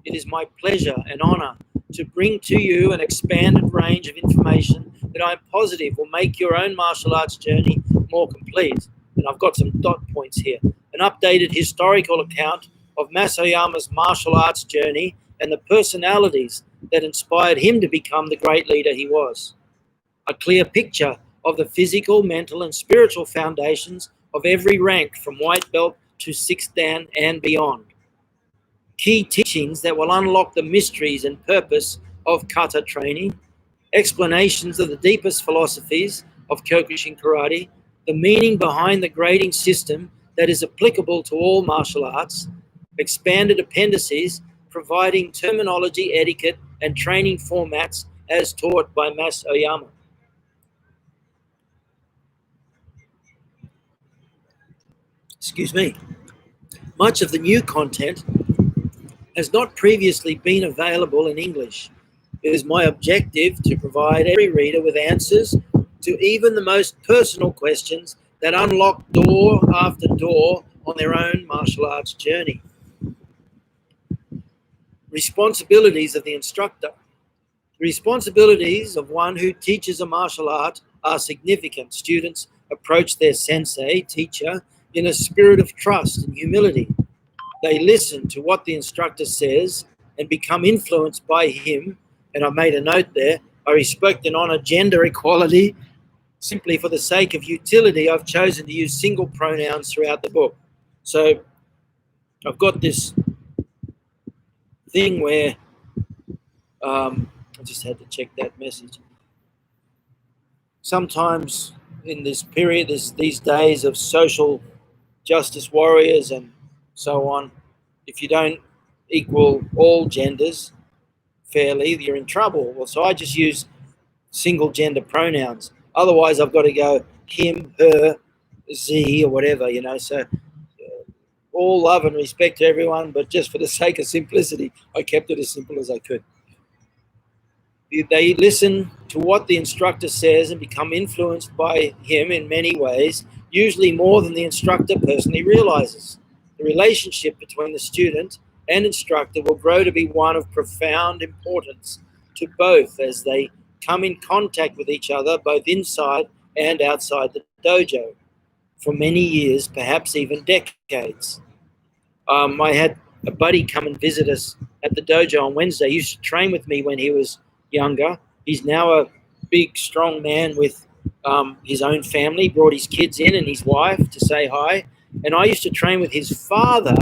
it is my pleasure and honor to bring to you an expanded range of information that I'm positive will make your own martial arts journey more complete. And I've got some dot points here. An updated historical account of Masoyama's martial arts journey and the personalities that inspired him to become the great leader he was. A clear picture of the physical, mental, and spiritual foundations of every rank from white belt to sixth dan and beyond. Key teachings that will unlock the mysteries and purpose of kata training, explanations of the deepest philosophies of Kyokushin karate, the meaning behind the grading system that is applicable to all martial arts, expanded appendices providing terminology, etiquette, and training formats as taught by Mas Oyama. Excuse me. Much of the new content has not previously been available in English. It is my objective to provide every reader with answers to even the most personal questions that unlock door after door on their own martial arts journey. Responsibilities of the instructor. The responsibilities of one who teaches a martial art are significant. Students approach their sensei, teacher, in a spirit of trust and humility. They listen to what the instructor says and become influenced by him. And I made a note there. I respect and honor gender equality. Simply for the sake of utility, I've chosen to use single pronouns throughout the book. So I've got this thing where I just had to check that message. Sometimes in this period, these days of social justice warriors and so on, if you don't equal all genders fairly, you're in trouble. Well, so I just use single gender pronouns. Otherwise, I've got to go him, her, Z, or whatever, So all love and respect to everyone, but just for the sake of simplicity, I kept it as simple as I could. They listen to what the instructor says and become influenced by him in many ways, usually more than the instructor personally realizes. The relationship between the student and instructor will grow to be one of profound importance to both as they come in contact with each other, both inside and outside the dojo, for many years, perhaps even decades. I had a buddy come and visit us at the dojo on Wednesday. He used to train with me when he was younger. He's now a big, strong man with his own family, brought his kids in and his wife to say hi. And I used to train with his father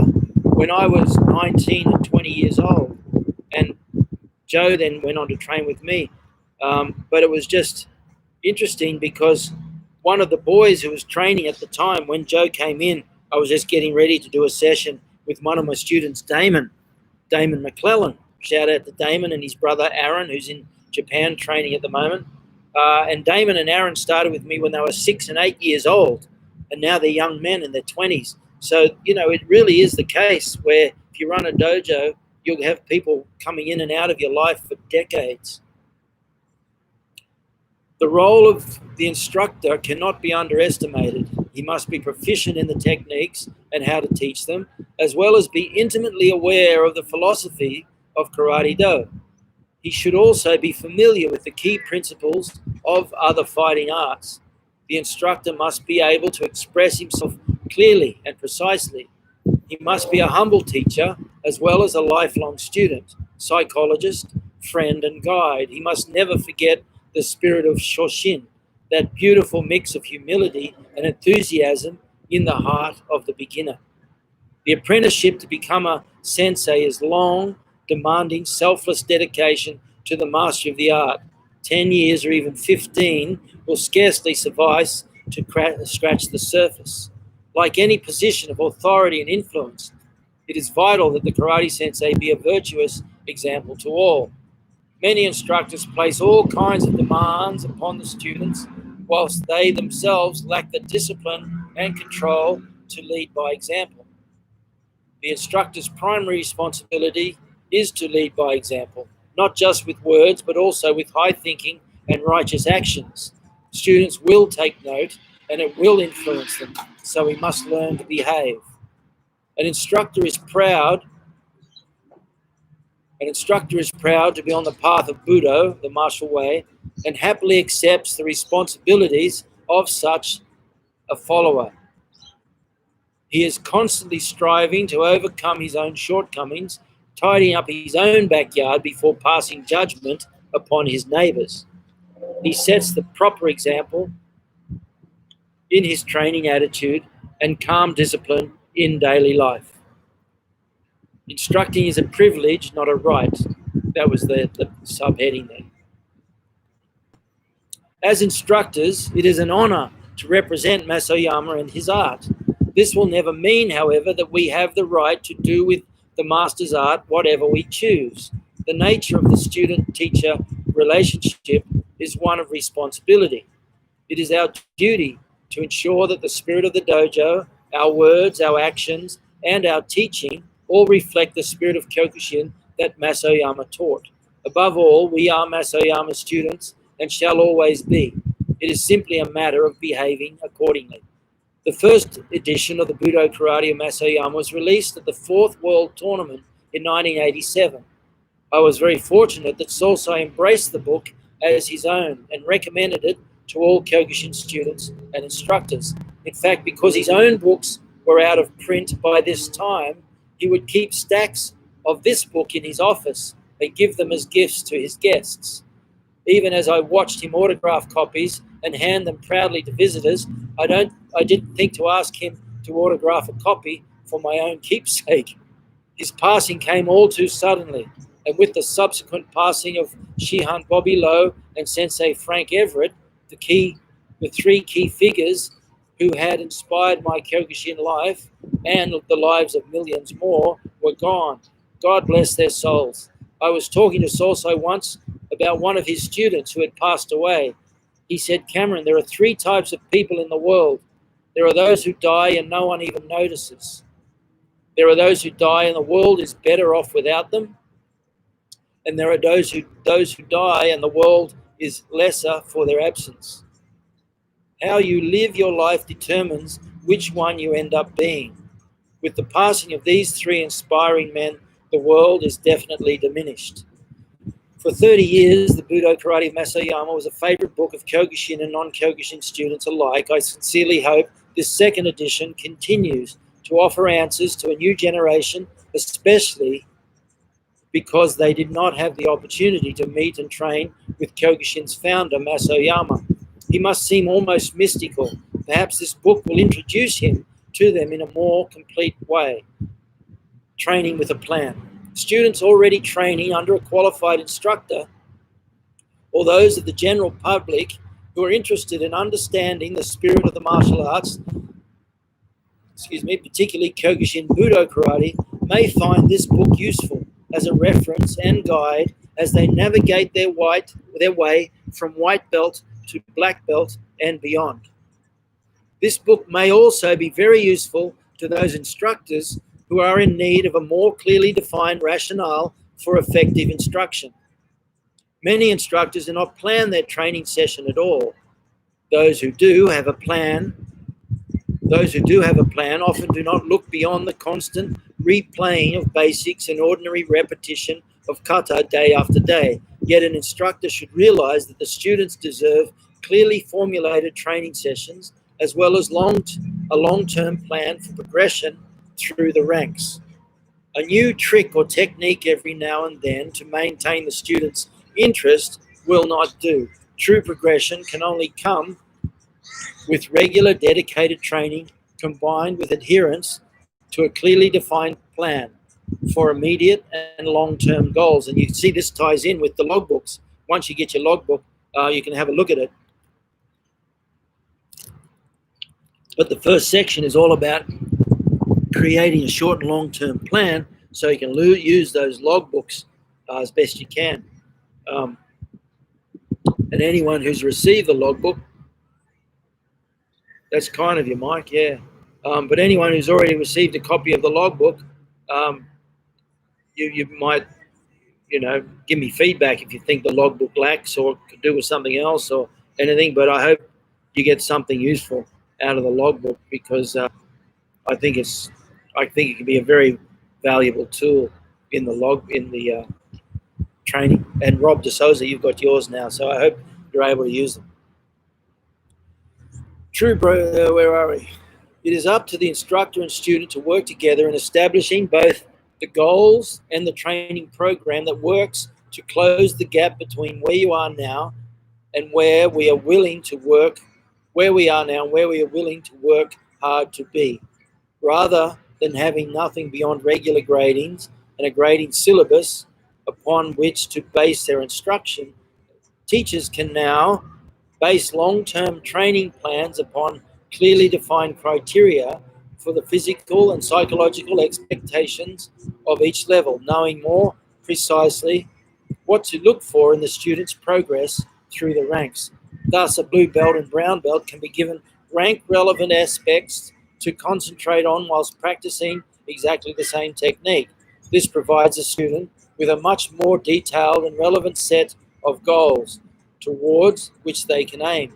when I was 19 and 20 years old. And Joe then went on to train with me. But it was just interesting because one of the boys who was training at the time, when Joe came in, I was just getting ready to do a session with one of my students, Damon McClellan. Shout out to Damon and his brother Aaron, who's in Japan training at the moment. And Damon and Aaron started with me when they were 6 and 8 years old, and now they're young men in their 20s. So, it really is the case where if you run a dojo, you'll have people coming in and out of your life for decades. The role of the instructor cannot be underestimated. He must be proficient in the techniques and how to teach them, as well as be intimately aware of the philosophy of Karate Do. He should also be familiar with the key principles of other fighting arts. The instructor must be able to express himself clearly and precisely. He must be a humble teacher as well as a lifelong student, psychologist, friend, and guide. He must never forget the spirit of Shoshin, that beautiful mix of humility and enthusiasm in the heart of the beginner. The apprenticeship to become a sensei is long, demanding, selfless dedication to the mastery of the art. 10 years or even 15 will scarcely suffice to scratch the surface. Like any position of authority and influence, it is vital that the karate sensei be a virtuous example to all. Many instructors place all kinds of demands upon the students, whilst they themselves lack the discipline and control to lead by example. The instructor's primary responsibility is to lead by example, not just with words, but also with high thinking and righteous actions. Students will take note and it will influence them, so we must learn to behave. An instructor is proud to be on the path of Budo, the martial way, and happily accepts the responsibilities of such a follower. He is constantly striving to overcome his own shortcomings, tidying up his own backyard before passing judgment upon his neighbors. He sets the proper example in his training attitude and calm discipline in daily life. Instructing is a privilege, not a right. That was the subheading there. As instructors, it is an honor to represent Masoyama and his art. This will never mean, however, that we have the right to do with the master's art whatever we choose. The nature of the student-teacher relationship is one of responsibility. It is our duty to ensure that the spirit of the dojo, our words, our actions, and our teaching all reflect the spirit of Kyokushin that Masoyama taught. Above all, we are Masoyama students and shall always be. It is simply a matter of behaving accordingly. The first edition of the Budo Karate of Masoyama was released at the 4th World Tournament in 1987. I was very fortunate that Sosai embraced the book as his own and recommended it to all Kyokushin students and instructors. In fact, because his own books were out of print by this time, he would keep stacks of this book in his office and give them as gifts to his guests. Even as I watched him autograph copies and hand them proudly to visitors, I didn't think to ask him to autograph a copy for my own keepsake. His passing came all too suddenly, and with the subsequent passing of Shihan Bobby Lowe and Sensei Frank Everett, the three key figures who had inspired my Kyokushin life and the lives of millions more, were gone. God bless their souls. I was talking to Sosai once about one of his students who had passed away. He said, Cameron, there are 3 types of people in the world. There are those who die and no one even notices. There are those who die and the world is better off without them. And there are those who die and the world is lesser for their absence. How you live your life determines which one you end up being. With the passing of these 3 inspiring men, the world is definitely diminished. For 30 years, the Budo Karate of Masoyama was a favorite book of Kyokushin and non-Kyokushin students alike. I sincerely hope this second edition continues to offer answers to a new generation, especially because they did not have the opportunity to meet and train with Kyokushin's founder, Masoyama. He must seem almost mystical. Perhaps this book will introduce him to them in a more complete way. Training with a plan. Students already training under a qualified instructor, or those of the general public who are interested in understanding the spirit of the martial arts, particularly Kyokushin Budo Karate, may find this book useful as a reference and guide as they navigate their way from white belt to black belt and beyond. This book may also be very useful to those instructors who are in need of a more clearly defined rationale for effective instruction. Many instructors do not plan their training session at all. Those who do have a plan often do not look beyond the constant replaying of basics and ordinary repetition of kata day after day. Yet an instructor should realize that the students deserve clearly formulated training sessions as well as a long-term plan for progression through the ranks. A new trick or technique every now and then to maintain the student's interest will not do. True progression can only come with regular dedicated training combined with adherence to a clearly defined plan for immediate and long-term goals. And you see this ties in with the logbooks. Once you get your logbook, you can have a look at it. But the first section is all about creating a short and long-term plan so you can use those logbooks as best you can. And anyone who's received the logbook, that's kind of you, Mike, yeah. But anyone who's already received a copy of the logbook, you might, give me feedback if you think the logbook lacks or could do with something else or anything. But I hope you get something useful out of the logbook because I think it can be a very valuable tool in the training. And Rob DeSouza, you've got yours now, so I hope you're able to use them. Where are we? It is up to the instructor and student to work together in establishing both the goals and the training program that works to close the gap between where you are now and where we are willing to work, hard to be, rather than having nothing beyond regular gradings and a grading syllabus upon which to base their instruction. Teachers can now base long-term training plans upon clearly defined criteria for the physical and psychological expectations of each level, knowing more precisely what to look for in the student's progress through the ranks. Thus, a blue belt and brown belt can be given rank-relevant aspects to concentrate on whilst practicing exactly the same technique. This provides a student with a much more detailed and relevant set of goals towards which they can aim.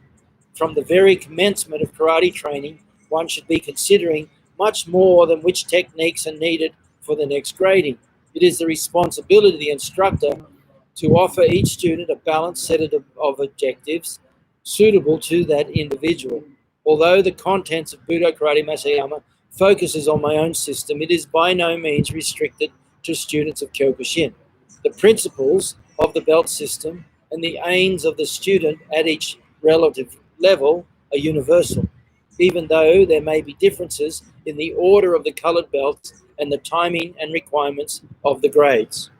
From the very commencement of karate training, one should be considering much more than which techniques are needed for the next grading. It is the responsibility of the instructor to offer each student a balanced set of objectives suitable to that individual. Although the contents of Budo Karate Masayama focuses on my own system, it is by no means restricted to students of Kyokushin. The principles of the belt system and the aims of the student at each relative level are universal, even though there may be differences in the order of the colored belts and the timing and requirements of the grades.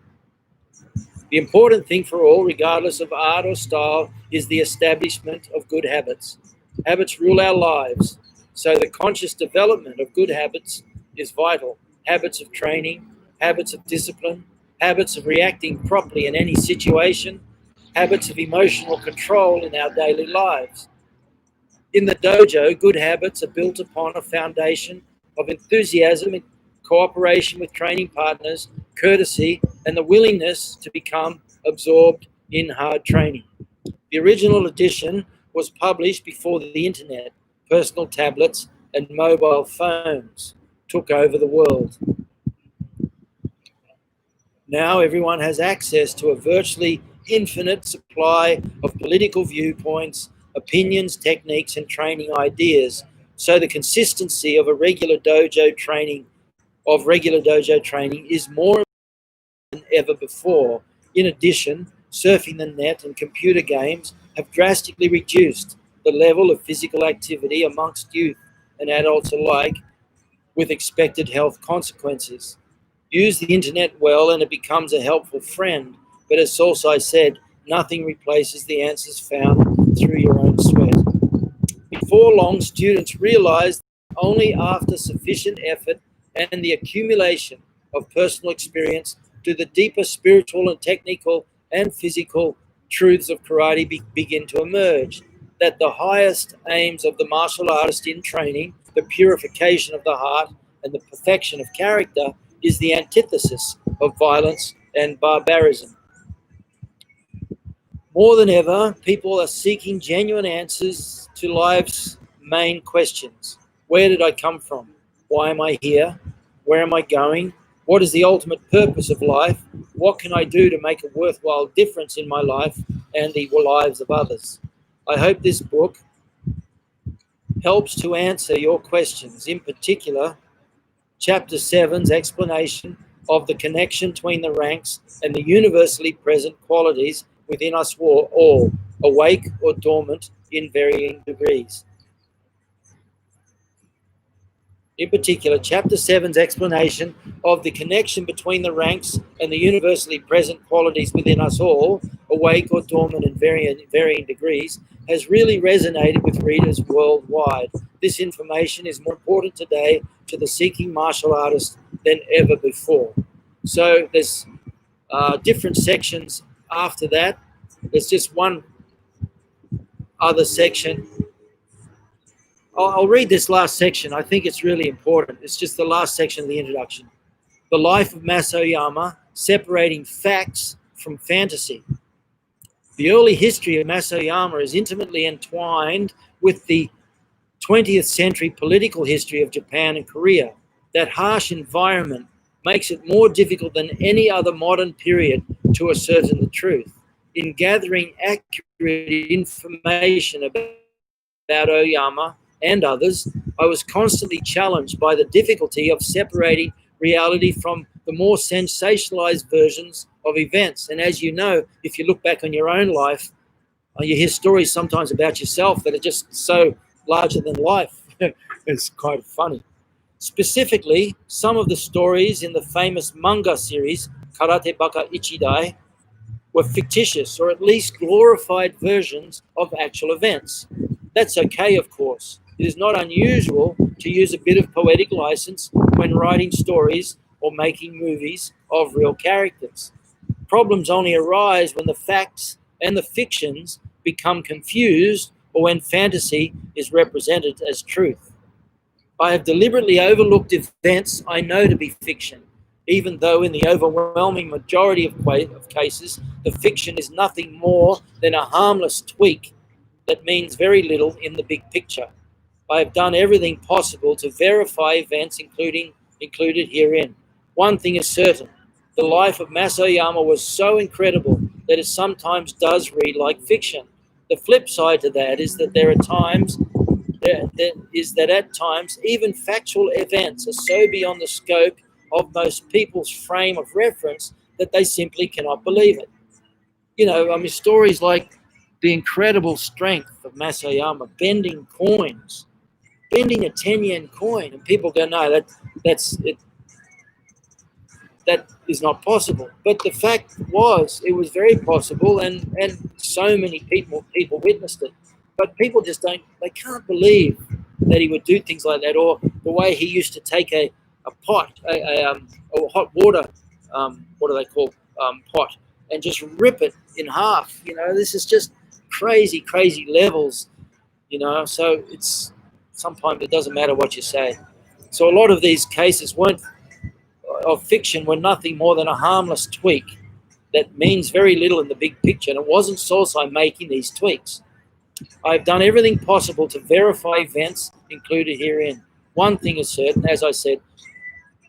The important thing for all, regardless of art or style, is the establishment of good habits. Habits rule our lives, so the conscious development of good habits is vital. Habits of training, habits of discipline, habits of reacting properly in any situation, habits of emotional control in our daily lives. In the dojo, good habits are built upon a foundation of enthusiasm and cooperation with training partners, courtesy, and the willingness to become absorbed in hard training. The original edition was published before the internet, personal tablets, and mobile phones took over the world. Now everyone has access to a virtually infinite supply of political viewpoints, opinions, techniques, and training ideas. So the consistency of regular dojo training is more than ever before. In addition, surfing the net and computer games have drastically reduced the level of physical activity amongst youth and adults alike, with expected health consequences. Use the internet well and it becomes a helpful friend, but as Solsai said, nothing replaces the answers found through your own sweat. Before long, students realize only after sufficient effort and the accumulation of personal experience do the deeper spiritual and technical and physical truths of karate begin to emerge. That the highest aims of the martial artist in training, the purification of the heart and the perfection of character, is the antithesis of violence and barbarism. More than ever, people are seeking genuine answers to life's main questions. Where did I come from? Why am I here? Where am I going? What is the ultimate purpose of life? What can I do to make a worthwhile difference in my life and the lives of others? I hope this book helps to answer your questions. In particular, Chapter 7's explanation of the connection between the ranks and the universally present qualities within us all, awake or dormant in varying degrees. In particular, Chapter 7's explanation of the connection between the ranks and the universally present qualities within us all, awake or dormant in varying degrees, has really resonated with readers worldwide. This information is more important today to the seeking martial artist than ever before. So there's different sections after that. There's just one other section. I'll read this last section. I think it's really important. It's just the last section of the introduction. The life of Masoyama, separating facts from fantasy. The early history of Masoyama is intimately entwined with the 20th century political history of Japan and Korea. That harsh environment makes it more difficult than any other modern period to ascertain the truth. In gathering accurate information about Oyama and others, I was constantly challenged by the difficulty of separating reality from the more sensationalized versions of events. And as you know, if you look back on your own life, you hear stories sometimes about yourself that are just so larger than life. It's quite funny. Specifically, some of the stories in the famous manga series, Karate Baka Ichidai, were fictitious or at least glorified versions of actual events. That's okay, of course. It is not unusual to use a bit of poetic license when writing stories or making movies of real characters. Problems only arise when the facts and the fictions become confused or when fantasy is represented as truth. I have deliberately overlooked events I know to be fiction, even though in the overwhelming majority of cases, the fiction is nothing more than a harmless tweak that means very little in the big picture. I have done everything possible to verify events included herein. One thing is certain, the life of Masoyama was so incredible that it sometimes does read like fiction. The flip side to that is that at times even factual events are so beyond the scope of most people's frame of reference that they simply cannot believe it. Stories like the incredible strength of Masoyama bending a 10 yen coin, and people go, no, that's it. That is not possible. But the fact was, it was very possible, and so many people witnessed it. But people just they can't believe that he would do things like that, or the way he used to take a pot, a hot water, what do they call, pot, and just rip it in half. This is just crazy levels, so it's sometimes it doesn't matter what you say. So a lot of these cases of fiction were nothing more than a harmless tweak that means very little in the big picture, and it wasn't Sosai making these tweaks. I've done everything possible to verify events included herein. One thing is certain, as I said,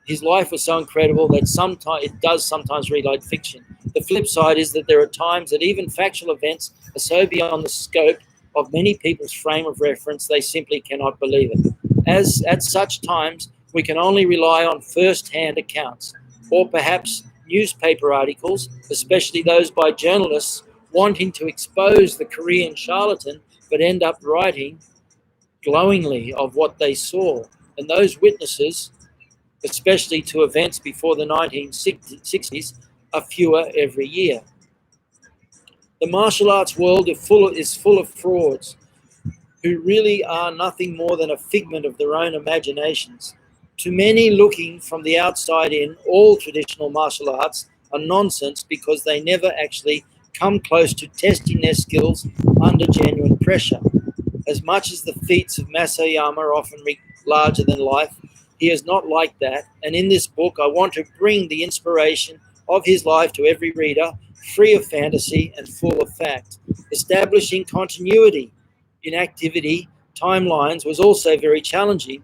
his life was so incredible that sometimes it does sometimes read like fiction. The flip side is that there are times that even factual events are so beyond the scope of many people's frame of reference they simply cannot believe it. As at such times, we can only rely on first-hand accounts, or perhaps newspaper articles, especially those by journalists wanting to expose the Korean charlatan, but end up writing glowingly of what they saw. And those witnesses, especially to events before the 1960s, are fewer every year. The martial arts world is full of frauds who really are nothing more than a figment of their own imaginations. To many looking from the outside in, all traditional martial arts are nonsense because they never actually come close to testing their skills under genuine pressure. As much as the feats of Masoyama are often larger than life, he is not like that, and in this book I want to bring the inspiration of his life to every reader, free of fantasy and full of fact. Establishing continuity in activity timelines was also very challenging,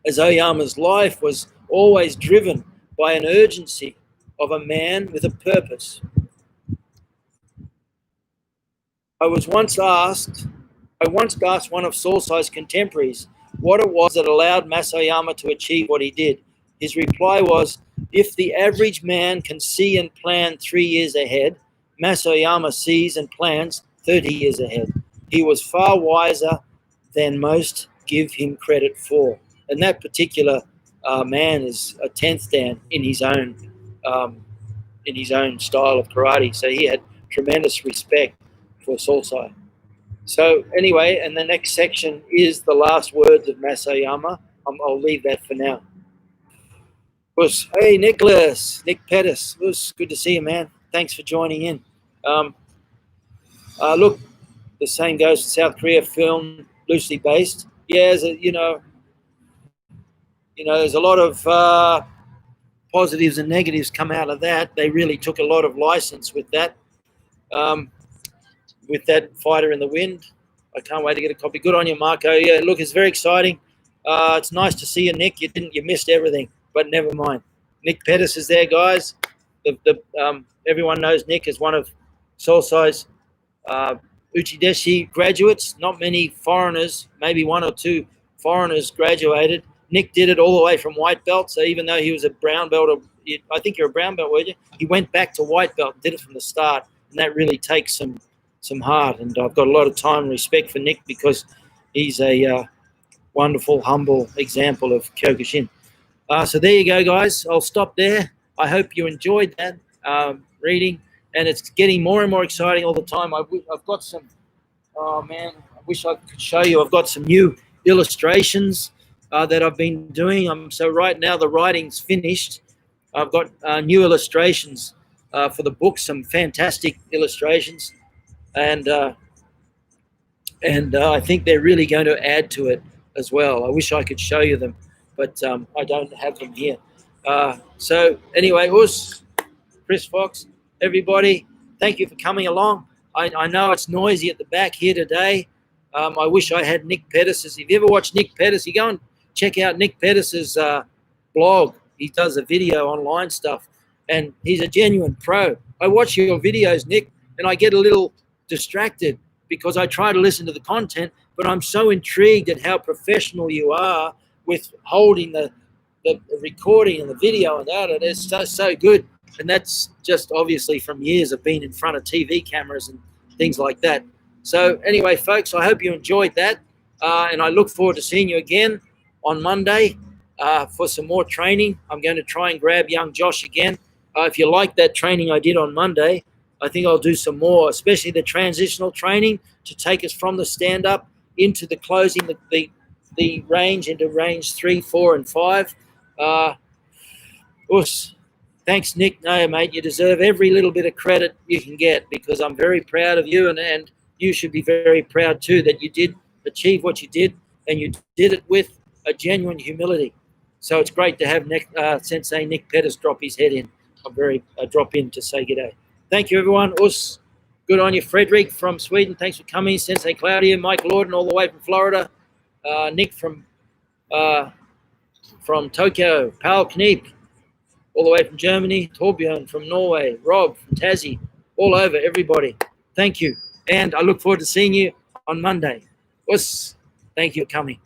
as Oyama's life was always driven by an urgency of a man with a purpose. I once asked one of Sosai's contemporaries, what it was that allowed Masayama to achieve what he did. His reply was, if the average man can see and plan 3 years ahead, Masayama sees and plans 30 years ahead. He was far wiser than most give him credit for. And that particular man is a 10th dan in his own style of karate. So he had tremendous respect for Sosai. So anyway, and the next section is the last words of Masayama. I'll leave that for now. Hey, Nicholas, Nick Pettis. It was good to see you, man. Thanks for joining in. Look, the same goes to South Korea, film loosely based. Yeah, there's a lot of positives and negatives come out of that. They really took a lot of license with that Fighter in the Wind. I can't wait to get a copy. Good on you, Marco. Yeah, look, it's very exciting. It's nice to see you, Nick. You missed everything, but never mind. Nick Pettis is there, guys. Everyone knows Nick as one of Sosai's Uchideshi graduates. Not many foreigners, maybe 1 or 2 foreigners graduated. Nick did it all the way from white belt. So even though he was a brown belt, I think you're a brown belt, weren't you? He went back to white belt and did it from the start. And that really takes some heart. And I've got a lot of time and respect for Nick because he's a wonderful, humble example of Kyokushin. So there you go, guys. I'll stop there. I hope you enjoyed that reading. And it's getting more and more exciting all the time. I've got some, oh man, I wish I could show you. I've got some new illustrations that I've been doing. So right now the writing's finished. I've got new illustrations for the book, some fantastic illustrations. And I think they're really going to add to it as well. I wish I could show you them, but I don't have them here. So anyway, Chris Fox, everybody, thank you for coming along. I know it's noisy at the back here today. I wish I had Nick Pettis'. If you ever watch Nick Pettis, you go and check out Nick Pettis' blog. He does a video online stuff, and he's a genuine pro. I watch your videos, Nick, and I get a little distracted because I try to listen to the content, but I'm so intrigued at how professional you are with holding the recording and the video and that. It's so good. And that's just obviously from years of being in front of TV cameras and things like that. So anyway, folks, I hope you enjoyed that. And I look forward to seeing you again on Monday for some more training. I'm going to try and grab young Josh again. If you like that training I did on Monday, I think I'll do some more, especially the transitional training to take us from the stand-up into the closing, the range, into range 3, 4, and 5. Thanks, Nick. No, mate, you deserve every little bit of credit you can get because I'm very proud of you, and you should be very proud too that you did achieve what you did, and you did it with a genuine humility. So it's great to have Sensei Nick Pettis drop his head in. Drop in to say g'day. Thank you, everyone. Good on you, Frederick from Sweden. Thanks for coming. Sensei Claudia, Mike Lorden, all the way from Florida. Nick from Tokyo. Paul Kneep, all the way from Germany. Torbjörn from Norway. Rob from Tassie. All over, everybody. Thank you. And I look forward to seeing you on Monday. Thank you for coming.